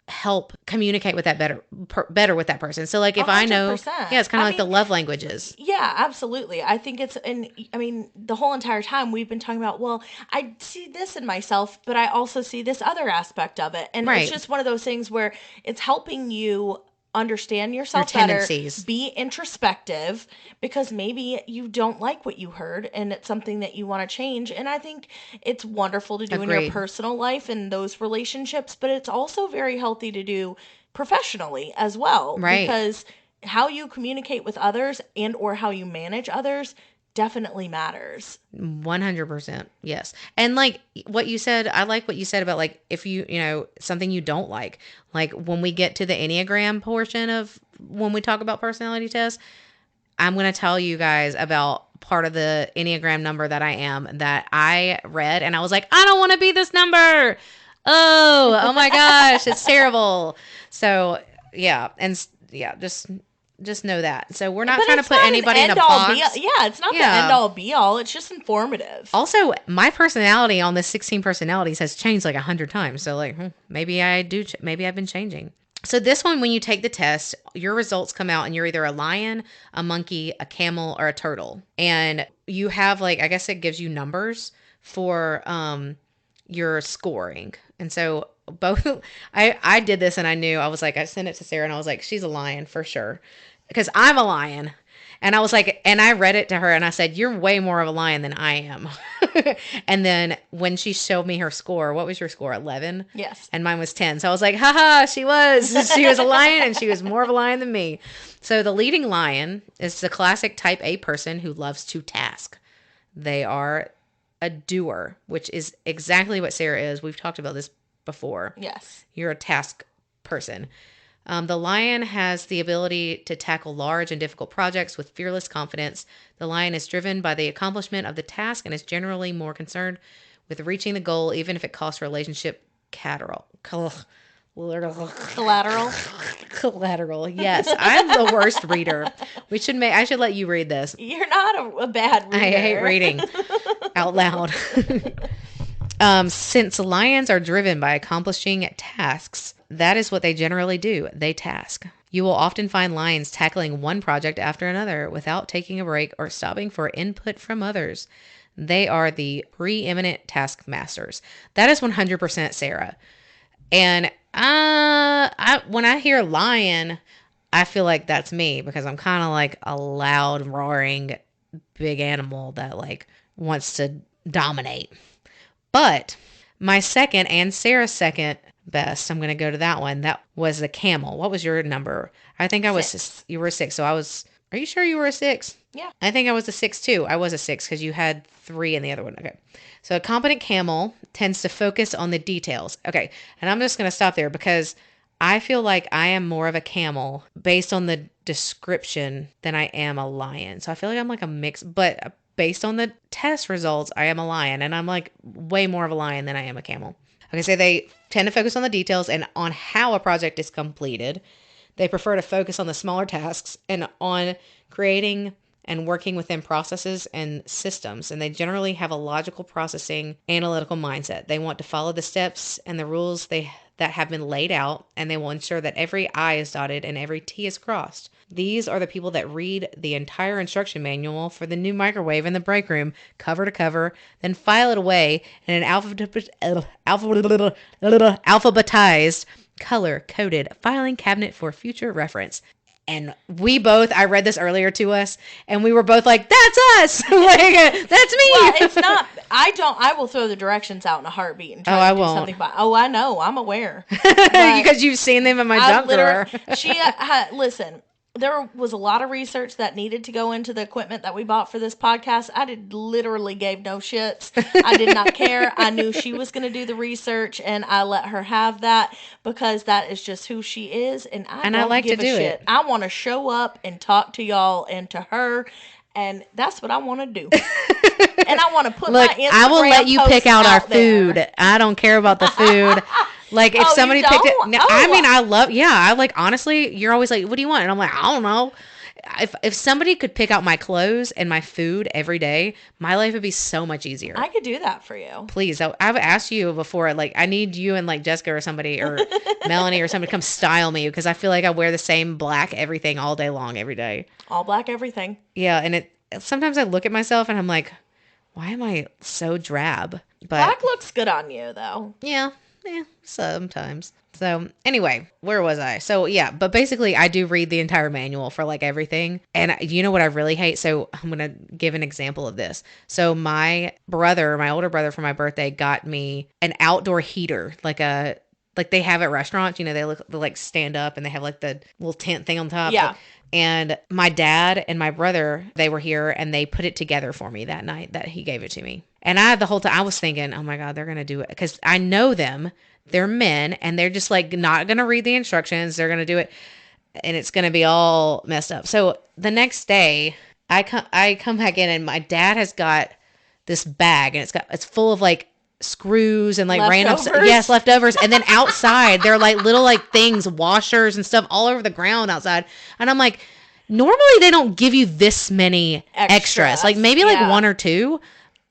Speaker 2: help communicate with that better with that person. So like if 100%. I know, yeah, it's kind of like the love languages.
Speaker 1: Yeah, absolutely. I think it's, and I mean, the whole entire time we've been talking about, well, I see this in myself, but I also see this other aspect of it. And It's just one of those things where it's helping you understand yourself better, be introspective, because maybe you don't like what you heard and it's something that you want to change. And I think it's wonderful to do in your personal life and those relationships, but it's also very healthy to do professionally as well.
Speaker 2: Right.
Speaker 1: Because how you communicate with others and or how you manage others definitely matters.
Speaker 2: 100%. Yes. And like what you said, I like what you said about like, if you know, something you don't like when we get to the Enneagram portion of when we talk about personality tests, I'm going to tell you guys about part of the Enneagram number that I am that I read and I was like, I don't want to be this number. Oh my gosh, it's terrible. So yeah. And yeah, just know that. So we're not trying to put anybody in a box.
Speaker 1: Yeah, it's not the end all be all. It's just informative.
Speaker 2: Also, my personality on the 16 personalities has changed like 100 times. So like, maybe I've been changing. So this one, when you take the test, your results come out and you're either a lion, a monkey, a camel, or a turtle. And you have like, I guess it gives you numbers for your scoring. And so both, I did this and I knew, I was like, I sent it to Sarah and I was like, she's a lion for sure. Because I'm a lion. And I was like, and I read it to her and I said, you're way more of a lion than I am. And then when she showed me her score, what was your score? 11?
Speaker 1: Yes.
Speaker 2: And mine was 10. So I was like, haha, she was a lion and she was more of a lion than me. So the leading lion is the classic type A person who loves to task. They are a doer, which is exactly what Sarah is. We've talked about this before.
Speaker 1: Yes.
Speaker 2: You're a task person. The lion has the ability to tackle large and difficult projects with fearless confidence. The lion is driven by the accomplishment of the task and is generally more concerned with reaching the goal, even if it costs relationship collateral. Collateral. Yes, I'm the worst reader. I should let you read this.
Speaker 1: You're not a bad reader.
Speaker 2: I hate reading out loud. Since lions are driven by accomplishing tasks, that is what they generally do. They task. You will often find lions tackling one project after another without taking a break or stopping for input from others. They are the preeminent taskmasters. That is 100% Sarah. And When I hear lion, I feel like that's me because I'm kind of like a loud, roaring, big animal that like wants to dominate. But my second and Sarah's second best, I'm going to go to that one. That was the camel. What was your number? I think I was,
Speaker 1: 6.
Speaker 2: you were a 6. So I was, are you sure you were a 6?
Speaker 1: Yeah.
Speaker 2: I think I was a 6 too. I was a 6 because you had 3 in the other one. Okay. So a competent camel tends to focus on the details. Okay. And I'm just going to stop there because I feel like I am more of a camel based on the description than I am a lion. So I feel like I'm like a mix, but based on the test results, I am a lion, and I'm like way more of a lion than I am a camel. Okay, so they tend to focus on the details and on how a project is completed. They prefer to focus on the smaller tasks and on creating and working within processes and systems. And they generally have a logical processing, analytical mindset. They want to follow the steps and the rules that have been laid out, and they will ensure that every I is dotted and every T is crossed. These are the people that read the entire instruction manual for the new microwave in the break room, cover to cover, then file it away in an alphabetized, color-coded filing cabinet for future reference. And we both, I read this earlier to us, and we were both like, that's us! Like, that's me!
Speaker 1: Well, it's not, I will throw the directions out in a heartbeat and try to do something. I know, I'm aware.
Speaker 2: Because you've seen them in my junk drawer.
Speaker 1: Listen, there was a lot of research that needed to go into the equipment that we bought for this podcast. Literally gave no shits. I did not care. I knew she was going to do the research, and I let her have that because that is just who she is, and I don't like give to do a shit. I want to show up and talk to y'all and to her, and that's what I want to do. And I want to put my Instagram
Speaker 2: I will let you pick out our food.
Speaker 1: There.
Speaker 2: I don't care about the food. Like, if somebody picked it. No, I mean, I like, honestly, you're always like, what do you want? And I'm like, I don't know. If somebody could pick out my clothes and my food every day, my life would be so much easier.
Speaker 1: I could do that for you.
Speaker 2: Please. I've asked you before, like, I need you and like Jessica or somebody or Melanie or somebody to come style me because I feel like I wear the same black everything all day long every day.
Speaker 1: All black everything.
Speaker 2: Yeah. And sometimes I look at myself and I'm like, why am I so drab? But
Speaker 1: black looks good on you though.
Speaker 2: Yeah, sometimes. So anyway, where was I? So yeah, but basically I do read the entire manual for like everything. And you know what I really hate? So I'm going to give an example of this. So my older brother for my birthday got me an outdoor heater, like they have at restaurants, you know, they like stand up and they have like the little tent thing on top.
Speaker 1: Yeah.
Speaker 2: And my dad and my brother, they were here and they put it together for me that night that he gave it to me. And the whole time I was thinking, oh my God, they're going to do it. Because I know them. They're men and they're just like not going to read the instructions. They're going to do it and it's going to be all messed up. So the next day I come back in and my dad has got this bag and it's full of like screws and like
Speaker 1: leftovers.
Speaker 2: random yes leftovers and then outside they're like little like things, washers and stuff all over the ground outside, and I'm like, normally they don't give you this many extras like maybe like 1 or 2,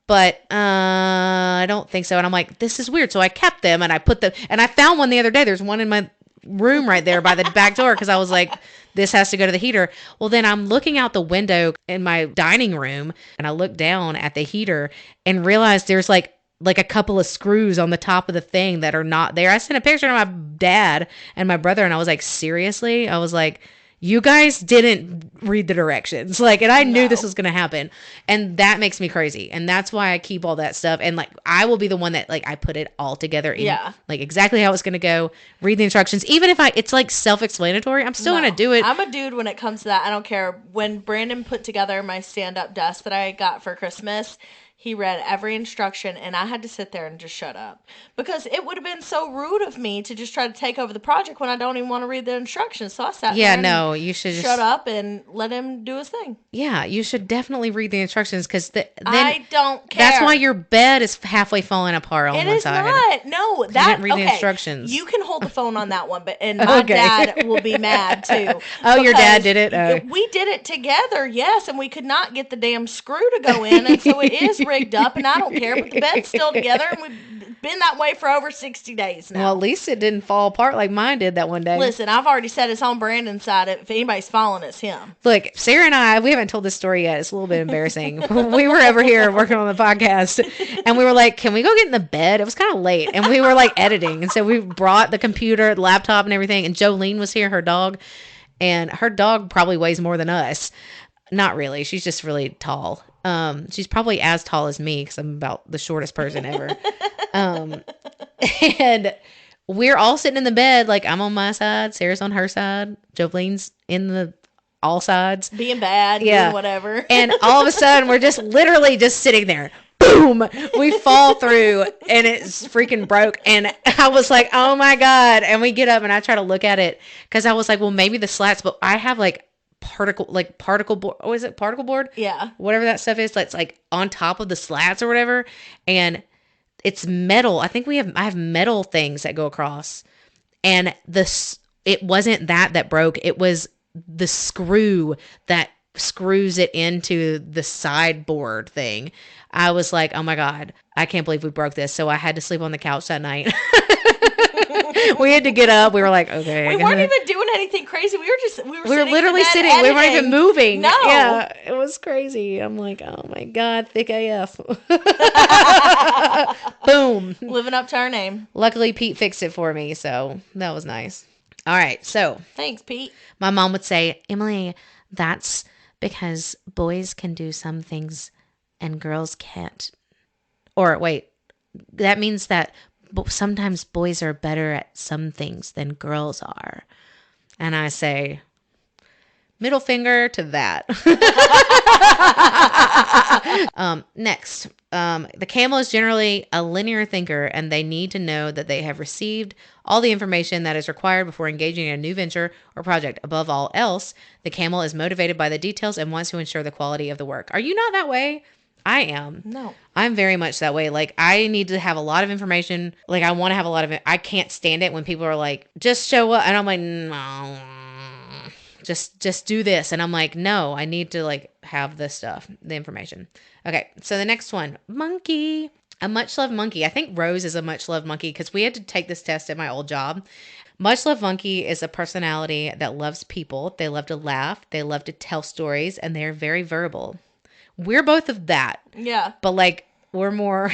Speaker 2: but I don't think so. And I'm like, this is weird. So I kept them and I put them, and I found one the other day. There's one in my room right there by the back door because I was like, this has to go to the heater. Well, then I'm looking out the window in my dining room and I look down at the heater and realize there's like a couple of screws on the top of the thing that are not there. I sent a picture to my dad and my brother and I was like, seriously? I was like, you guys didn't read the directions. Like, and I knew this was going to happen. And that makes me crazy. And that's why I keep all that stuff. And like, I will be the one that like, I put it all together in like exactly how it's going to go, read the instructions. Even if it's like self-explanatory, I'm still going to do it.
Speaker 1: I'm a dude when it comes to that. I don't care. When Brandon put together my stand-up desk that I got for Christmas, he read every instruction, and I had to sit there and just shut up. Because it would have been so rude of me to just try to take over the project when I don't even want to read the instructions. So I sat there and
Speaker 2: you should
Speaker 1: shut up and let him do his thing.
Speaker 2: Yeah, you should definitely read the instructions because
Speaker 1: I don't care.
Speaker 2: That's why your bed is halfway falling apart on one side.
Speaker 1: It is not. No, that
Speaker 2: you didn't read the instructions.
Speaker 1: You can hold the phone on that one, and my dad will be mad too.
Speaker 2: Oh, your dad did it?
Speaker 1: We did it together, yes, and we could not get the damn screw to go in, and so it is rigged up, and I don't care, but the bed's still together, and we been that way for over 60 days now.
Speaker 2: Well, at least it didn't fall apart like mine did that one day.
Speaker 1: Listen, I've already said it's on Brandon's side. If anybody's falling, it's him.
Speaker 2: Look, Sarah and I, we haven't told this story yet. It's a little bit embarrassing. We were over here working on the podcast, and we were like, can we go get in the bed? It was kind of late, and we were like editing. And so we brought the computer, the laptop, and everything. And Jolene was here, her dog. And her dog probably weighs more than us. Not really. She's just really tall. She's probably as tall as me because I'm about the shortest person ever. And we're all sitting in the bed, like I'm on my side, Sarah's on her side, Jolene's in the all sides.
Speaker 1: Being bad, doing whatever.
Speaker 2: And all of a sudden, we're just literally just sitting there. Boom! We fall through, and it's freaking broke. And I was like, oh my God. And we get up, and I try to look at it because I was like, well, maybe the slats, but I have like particle board. Oh, is it particle board?
Speaker 1: Yeah.
Speaker 2: Whatever that stuff is, that's like on top of the slats or whatever. And it's metal. I think I have metal things that go across. And it wasn't that broke. It was the screw that screws it into the sideboard thing. I was like, oh my God, I can't believe we broke this. So I had to sleep on the couch that night. We had to get up. We were like, okay.
Speaker 1: We weren't even doing anything crazy. We were
Speaker 2: literally sitting. We weren't even moving.
Speaker 1: No.
Speaker 2: Yeah, it was crazy. I'm like, oh my God, thick AF. Boom.
Speaker 1: Living up to our name.
Speaker 2: Luckily, Pete fixed it for me, so that was nice. All right, so.
Speaker 1: Thanks, Pete.
Speaker 2: My mom would say, Emily, that's because boys can do some things and girls can't. Or wait, that means that sometimes boys are better at some things than girls are. And I say, middle finger to that. Next, the camel is generally a linear thinker, and they need to know that they have received all the information that is required before engaging in a new venture or project. Above all else, the camel is motivated by the details and wants to ensure the quality of the work. Are you not that way? I am.
Speaker 1: No.
Speaker 2: I'm very much that way. Like, I need to have a lot of information. Like, I want to have a lot of it. I can't stand it when people are like, just show up. And I'm like, no, just do this. And I'm like, no, I need to like have this stuff, the information. Okay. So the next one, monkey, a much loved monkey. I think Rose is a much loved monkey because we had to take this test at my old job. Much loved monkey is a personality that loves people. They love to laugh. They love to tell stories, and they're very verbal. We're both of that.
Speaker 1: Yeah.
Speaker 2: But like, we're more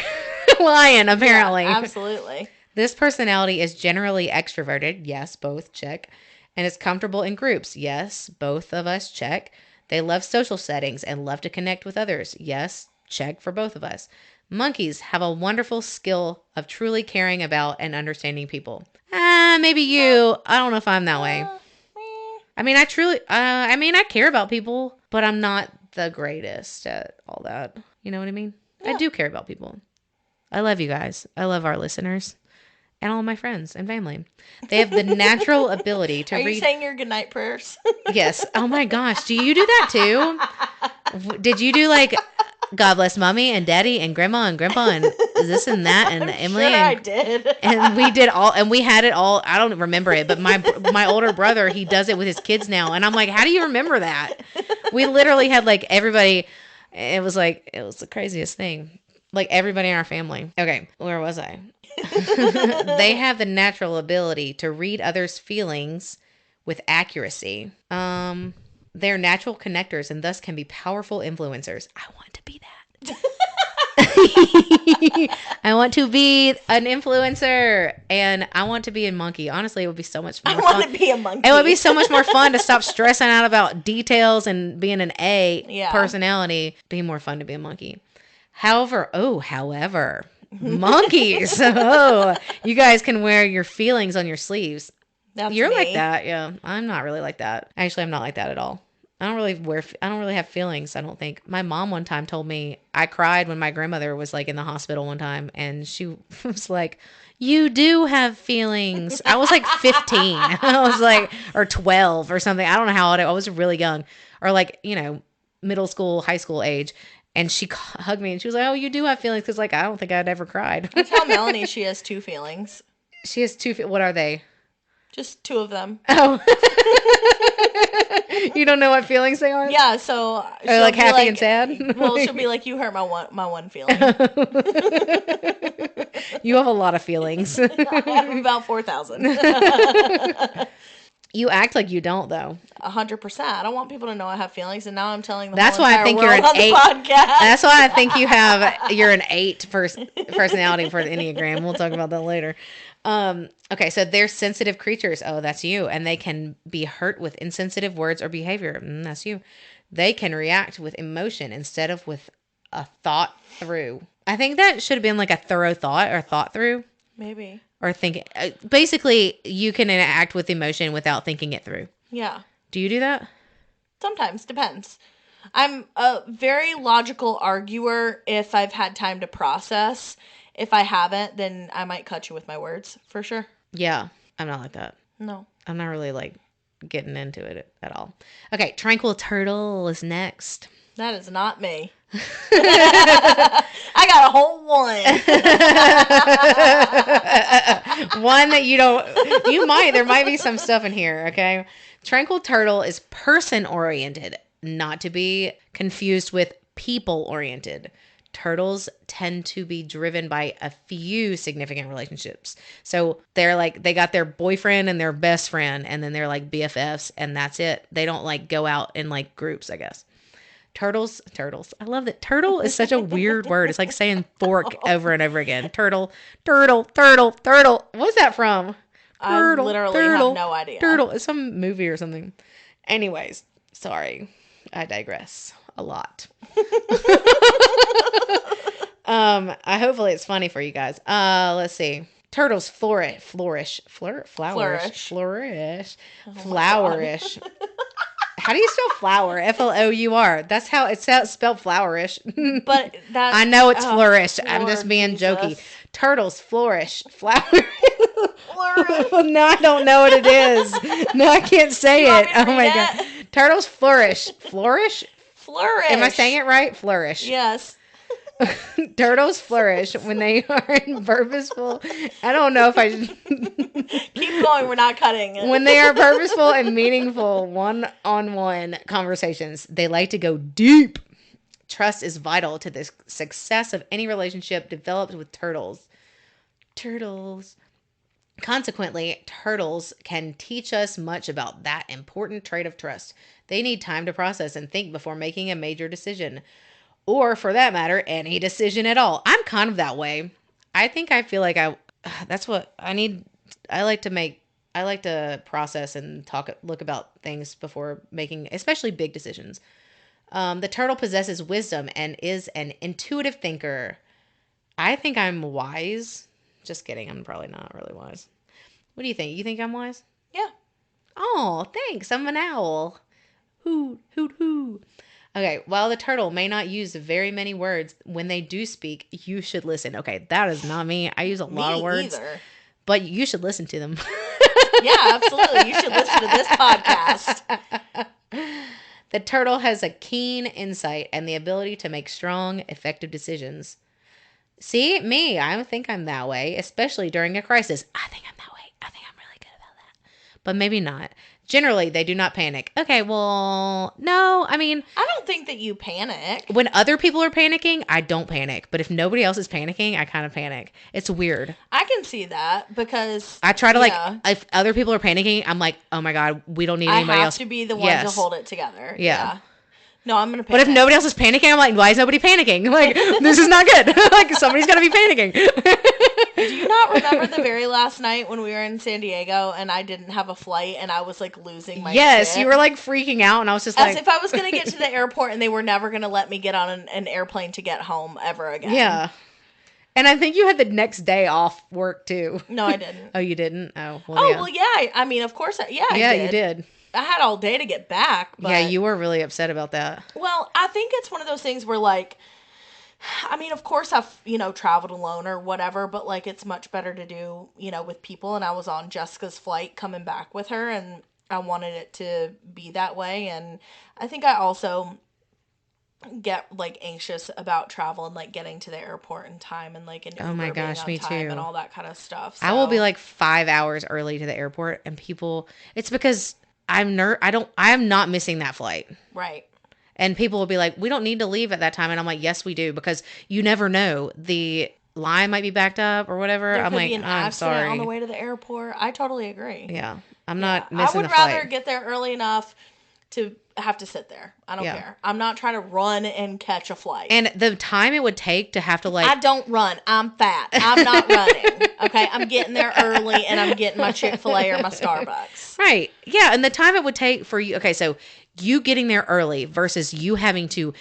Speaker 2: lion, apparently.
Speaker 1: Yeah, absolutely.
Speaker 2: This personality is generally extroverted. Yes, both check. And is comfortable in groups. Yes, both of us check. They love social settings and love to connect with others. Yes, check for both of us. Monkeys have a wonderful skill of truly caring about and understanding people. Maybe you. I don't know if I'm that way. I mean, I care about people, but I'm not the greatest at all that. You know what I mean? Yeah. I do care about people. I love you guys. I love our listeners and all my friends and family. They have the natural ability to read.
Speaker 1: Are you saying your goodnight prayers?
Speaker 2: Yes. Oh my gosh. Do you do that too? Did you do like God bless mommy and daddy and grandma and grandpa and this and that and Emily?
Speaker 1: Sure, I did.
Speaker 2: And we did all, and we had it all. I don't remember it, but my older brother, he does it with his kids now. And I'm like, how do you remember that? We literally had like everybody. It was the craziest thing. Like everybody in our family. Okay. Where was I? They have the natural ability to read others' feelings with accuracy. They're natural connectors and thus can be powerful influencers. I want to be that. I want to be an influencer and I want to be a monkey. Honestly, it would be so much more fun.
Speaker 1: I want to be a monkey.
Speaker 2: It would be so much more fun to stop stressing out about details and being an personality. Be more fun to be a monkey. However, monkeys. You guys can wear your feelings on your sleeves. You're me. Like that, yeah. I'm not really like that. Actually, I'm not like that at all. I don't really have feelings, I don't think. My mom one time told me I cried when my grandmother was like in the hospital one time, and she was like, you do have feelings. I was like 15. I was like, or 12 or something. I don't know how old I was really young, or like, middle school, high school age. And she hugged me and she was like, oh, you do have feelings. Cause like, I don't think I'd ever cried.
Speaker 1: I tell Melanie she has two feelings.
Speaker 2: She has two. What are they?
Speaker 1: Just two of them.
Speaker 2: Oh. You don't know what feelings they are?
Speaker 1: Yeah, so
Speaker 2: Or like happy and sad?
Speaker 1: Well, she'll be like, you hurt my one feeling.
Speaker 2: You have a lot of feelings.
Speaker 1: I have about 4,000.
Speaker 2: You act like you don't, though.
Speaker 1: 100%. I don't want people to know I have feelings, and now I'm telling the
Speaker 2: That's
Speaker 1: whole
Speaker 2: why
Speaker 1: entire
Speaker 2: I think
Speaker 1: world
Speaker 2: you're an
Speaker 1: on
Speaker 2: 8.
Speaker 1: The podcast.
Speaker 2: That's why I think you're an 8 personality for the Enneagram. We'll talk about that later. Okay, so they're sensitive creatures. Oh, that's you. And they can be hurt with insensitive words or behavior. That's you. They can react with emotion instead of with a thought through. I think that should have been like a thorough thought or thought through.
Speaker 1: Maybe.
Speaker 2: Or thinking. Basically, you can act with emotion without thinking it through.
Speaker 1: Yeah.
Speaker 2: Do you do that?
Speaker 1: Sometimes. Depends. I'm a very logical arguer if I've had time to process. If I haven't, then I might cut you with my words, for sure.
Speaker 2: Yeah. I'm not like that.
Speaker 1: No.
Speaker 2: I'm not really like getting into it at all. Okay. Tranquil Turtle is next.
Speaker 1: That is not me. I got a whole one.
Speaker 2: One that you don't. There might be some stuff in here, okay? Tranquil Turtle is person-oriented, not to be confused with people-oriented. Turtles tend to be driven by a few significant relationships. So they're like, they got their boyfriend and their best friend, and then they're like BFFs, and that's it. They don't like go out in like groups, I guess. Turtles. I love that. Turtle is such a weird word. It's like saying fork over and over again. Turtle. What's that from?
Speaker 1: Turtle, I literally have no idea.
Speaker 2: Turtle. It's some movie or something. Anyways, sorry. I digress a lot. Hopefully it's funny for you guys. Let's see. Turtles flourish. How do you spell flower? F-L-O-U-R. That's how it's spelled flowerish.
Speaker 1: But that
Speaker 2: I know it's flourish. I'm
Speaker 1: Lord
Speaker 2: just being
Speaker 1: Jesus.
Speaker 2: jokey. Turtles flourish. Flower. No, I don't know what it is. No, I can't say it. Oh my god. Turtles flourish. Flourish?
Speaker 1: Flourish.
Speaker 2: Am I saying it right? Flourish.
Speaker 1: Yes.
Speaker 2: Turtles flourish when they are in purposeful. I don't know if I should.
Speaker 1: Keep going. We're not cutting it.
Speaker 2: When they are purposeful and meaningful one-on-one conversations, they like to go deep. Trust is vital to the success of any relationship developed with turtles. Consequently, turtles can teach us much about that important trait of trust. They need time to process and think before making a major decision. Or, for that matter, any decision at all. I'm kind of that way. I feel like that's what I need. I like to process and look about things before making, especially big decisions. The turtle possesses wisdom and is an intuitive thinker. I think I'm wise. Just kidding. I'm probably not really wise. What do you think? You think I'm wise?
Speaker 1: Yeah.
Speaker 2: Oh, thanks. I'm an owl. Hoot, hoot, hoot. Okay, while the turtle may not use very many words, when they do speak, you should listen. Okay, that is not me. I use a lot of words.
Speaker 1: Either.
Speaker 2: But you should listen to them.
Speaker 1: Yeah, absolutely. You should listen to this podcast.
Speaker 2: The turtle has a keen insight and the ability to make strong, effective decisions. See, me, I think I'm that way, especially during a crisis. I think I'm that way. I think I'm really good about that. But maybe not. Generally, they do not panic. Okay, well, no, I mean...
Speaker 1: I don't think that you panic.
Speaker 2: When other people are panicking, I don't panic. But if nobody else is panicking, I kind of panic. It's weird.
Speaker 1: I can see that because...
Speaker 2: I try to, if other people are panicking, I'm like, oh my God, we don't need anybody else.
Speaker 1: I have to be the one to hold it together.
Speaker 2: Yeah.
Speaker 1: No, I'm going to
Speaker 2: panic. But if nobody else is panicking, I'm like, why is nobody panicking? Like, this is not good. Like, somebody's got to be panicking.
Speaker 1: Do you not remember the very last night when we were in San Diego and I didn't have a flight and I was like losing my
Speaker 2: Yes,
Speaker 1: shit?
Speaker 2: you were like freaking out and I was just
Speaker 1: as if I was going to get to the airport and they were never going to let me get on an airplane to get home ever again.
Speaker 2: Yeah. And I think you had the next day off work too.
Speaker 1: No, I didn't.
Speaker 2: Oh, you didn't? Oh,
Speaker 1: well, yeah. I mean, of course, I did.
Speaker 2: You did.
Speaker 1: I had all day to get back. But,
Speaker 2: yeah, you were really upset about that.
Speaker 1: Well, I think it's one of those things where, like, I mean, of course I've, traveled alone or whatever, but, like, it's much better to do, with people. And I was on Jessica's flight coming back with her, and I wanted it to be that way. And I think I also get, like, anxious about travel and, like, getting to the airport in time and, like, an Uber
Speaker 2: oh my gosh, me too,
Speaker 1: and all that kind of stuff. So.
Speaker 2: I will be, like, 5 hours early to the airport, and people, it's because I am not missing that flight.
Speaker 1: Right.
Speaker 2: And people will be like, we don't need to leave at that time. And I'm like, yes, we do, because you never know. The line might be backed up or whatever.
Speaker 1: There
Speaker 2: I'm
Speaker 1: could
Speaker 2: like,
Speaker 1: be an
Speaker 2: I'm
Speaker 1: accident
Speaker 2: sorry.
Speaker 1: on the way to the airport. I totally agree.
Speaker 2: Yeah. I'm not missing the flight.
Speaker 1: I would rather get there early enough to have to sit there. I don't care. I'm not trying to run and catch a flight.
Speaker 2: And the time it would take to have to
Speaker 1: I don't run. I'm fat. I'm not running. Okay? I'm getting there early and I'm getting my Chick-fil-A or my Starbucks.
Speaker 2: Right. Yeah. And the time it would take for you. Okay. So you getting there early versus you having to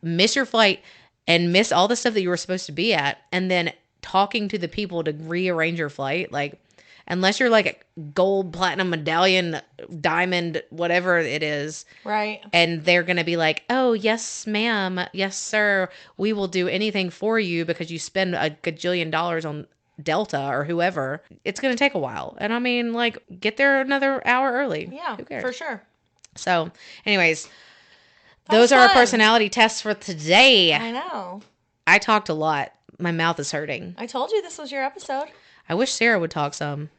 Speaker 2: miss your flight and miss all the stuff that you were supposed to be at, and then talking to the people to rearrange your flight. Like, unless you're like a gold, platinum, medallion, diamond, whatever it is.
Speaker 1: Right.
Speaker 2: And they're going to be like, oh, yes, ma'am. Yes, sir. We will do anything for you because you spend a gajillion dollars on Delta or whoever. It's going to take a while. And I mean, like, get there another hour early.
Speaker 1: Yeah,
Speaker 2: who cares?
Speaker 1: For sure.
Speaker 2: So, anyways, those are our personality tests for today.
Speaker 1: I know.
Speaker 2: I talked a lot. My mouth is hurting.
Speaker 1: I told you this was your episode.
Speaker 2: I wish Sarah would talk some.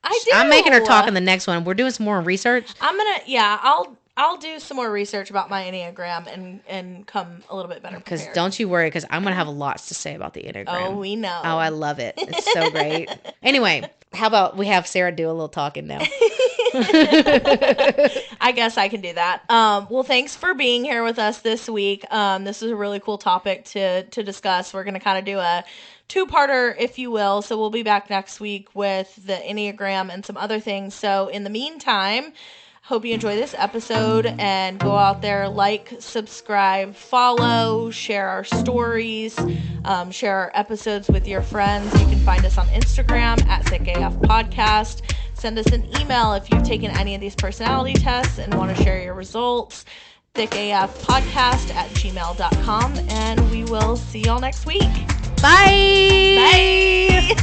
Speaker 1: I do.
Speaker 2: I'm making her talk in the next one. We're doing some more research.
Speaker 1: I'll do some more research about my Enneagram and come a little bit better prepared.
Speaker 2: Because don't you worry, because I'm going to have lots to say about the Enneagram.
Speaker 1: Oh, we know.
Speaker 2: Oh, I love it. It's so great. Anyway, how about we have Sarah do a little talking now?
Speaker 1: I guess I can do that. Well, thanks for being here with us this week. This is a really cool topic to discuss. We're going to kind of do a two-parter, if you will. So we'll be back next week with the Enneagram and some other things. So in the meantime, hope you enjoy this episode and go out there, like, subscribe, follow, share our stories, share our episodes with your friends. You can find us on Instagram at ThickAFPodcast. Send us an email if you've taken any of these personality tests and want to share your results. thickafpodcast@gmail.com, and we will see y'all next week.
Speaker 2: Bye.
Speaker 1: Bye.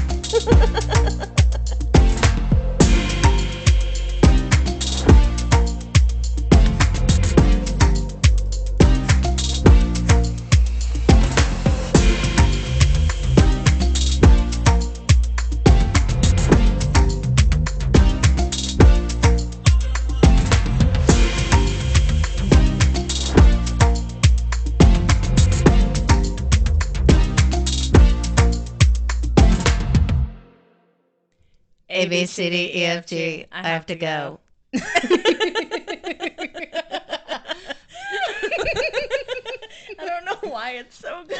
Speaker 2: A, B, C, D, E, F, G. I have to go.
Speaker 1: I don't know why it's so good.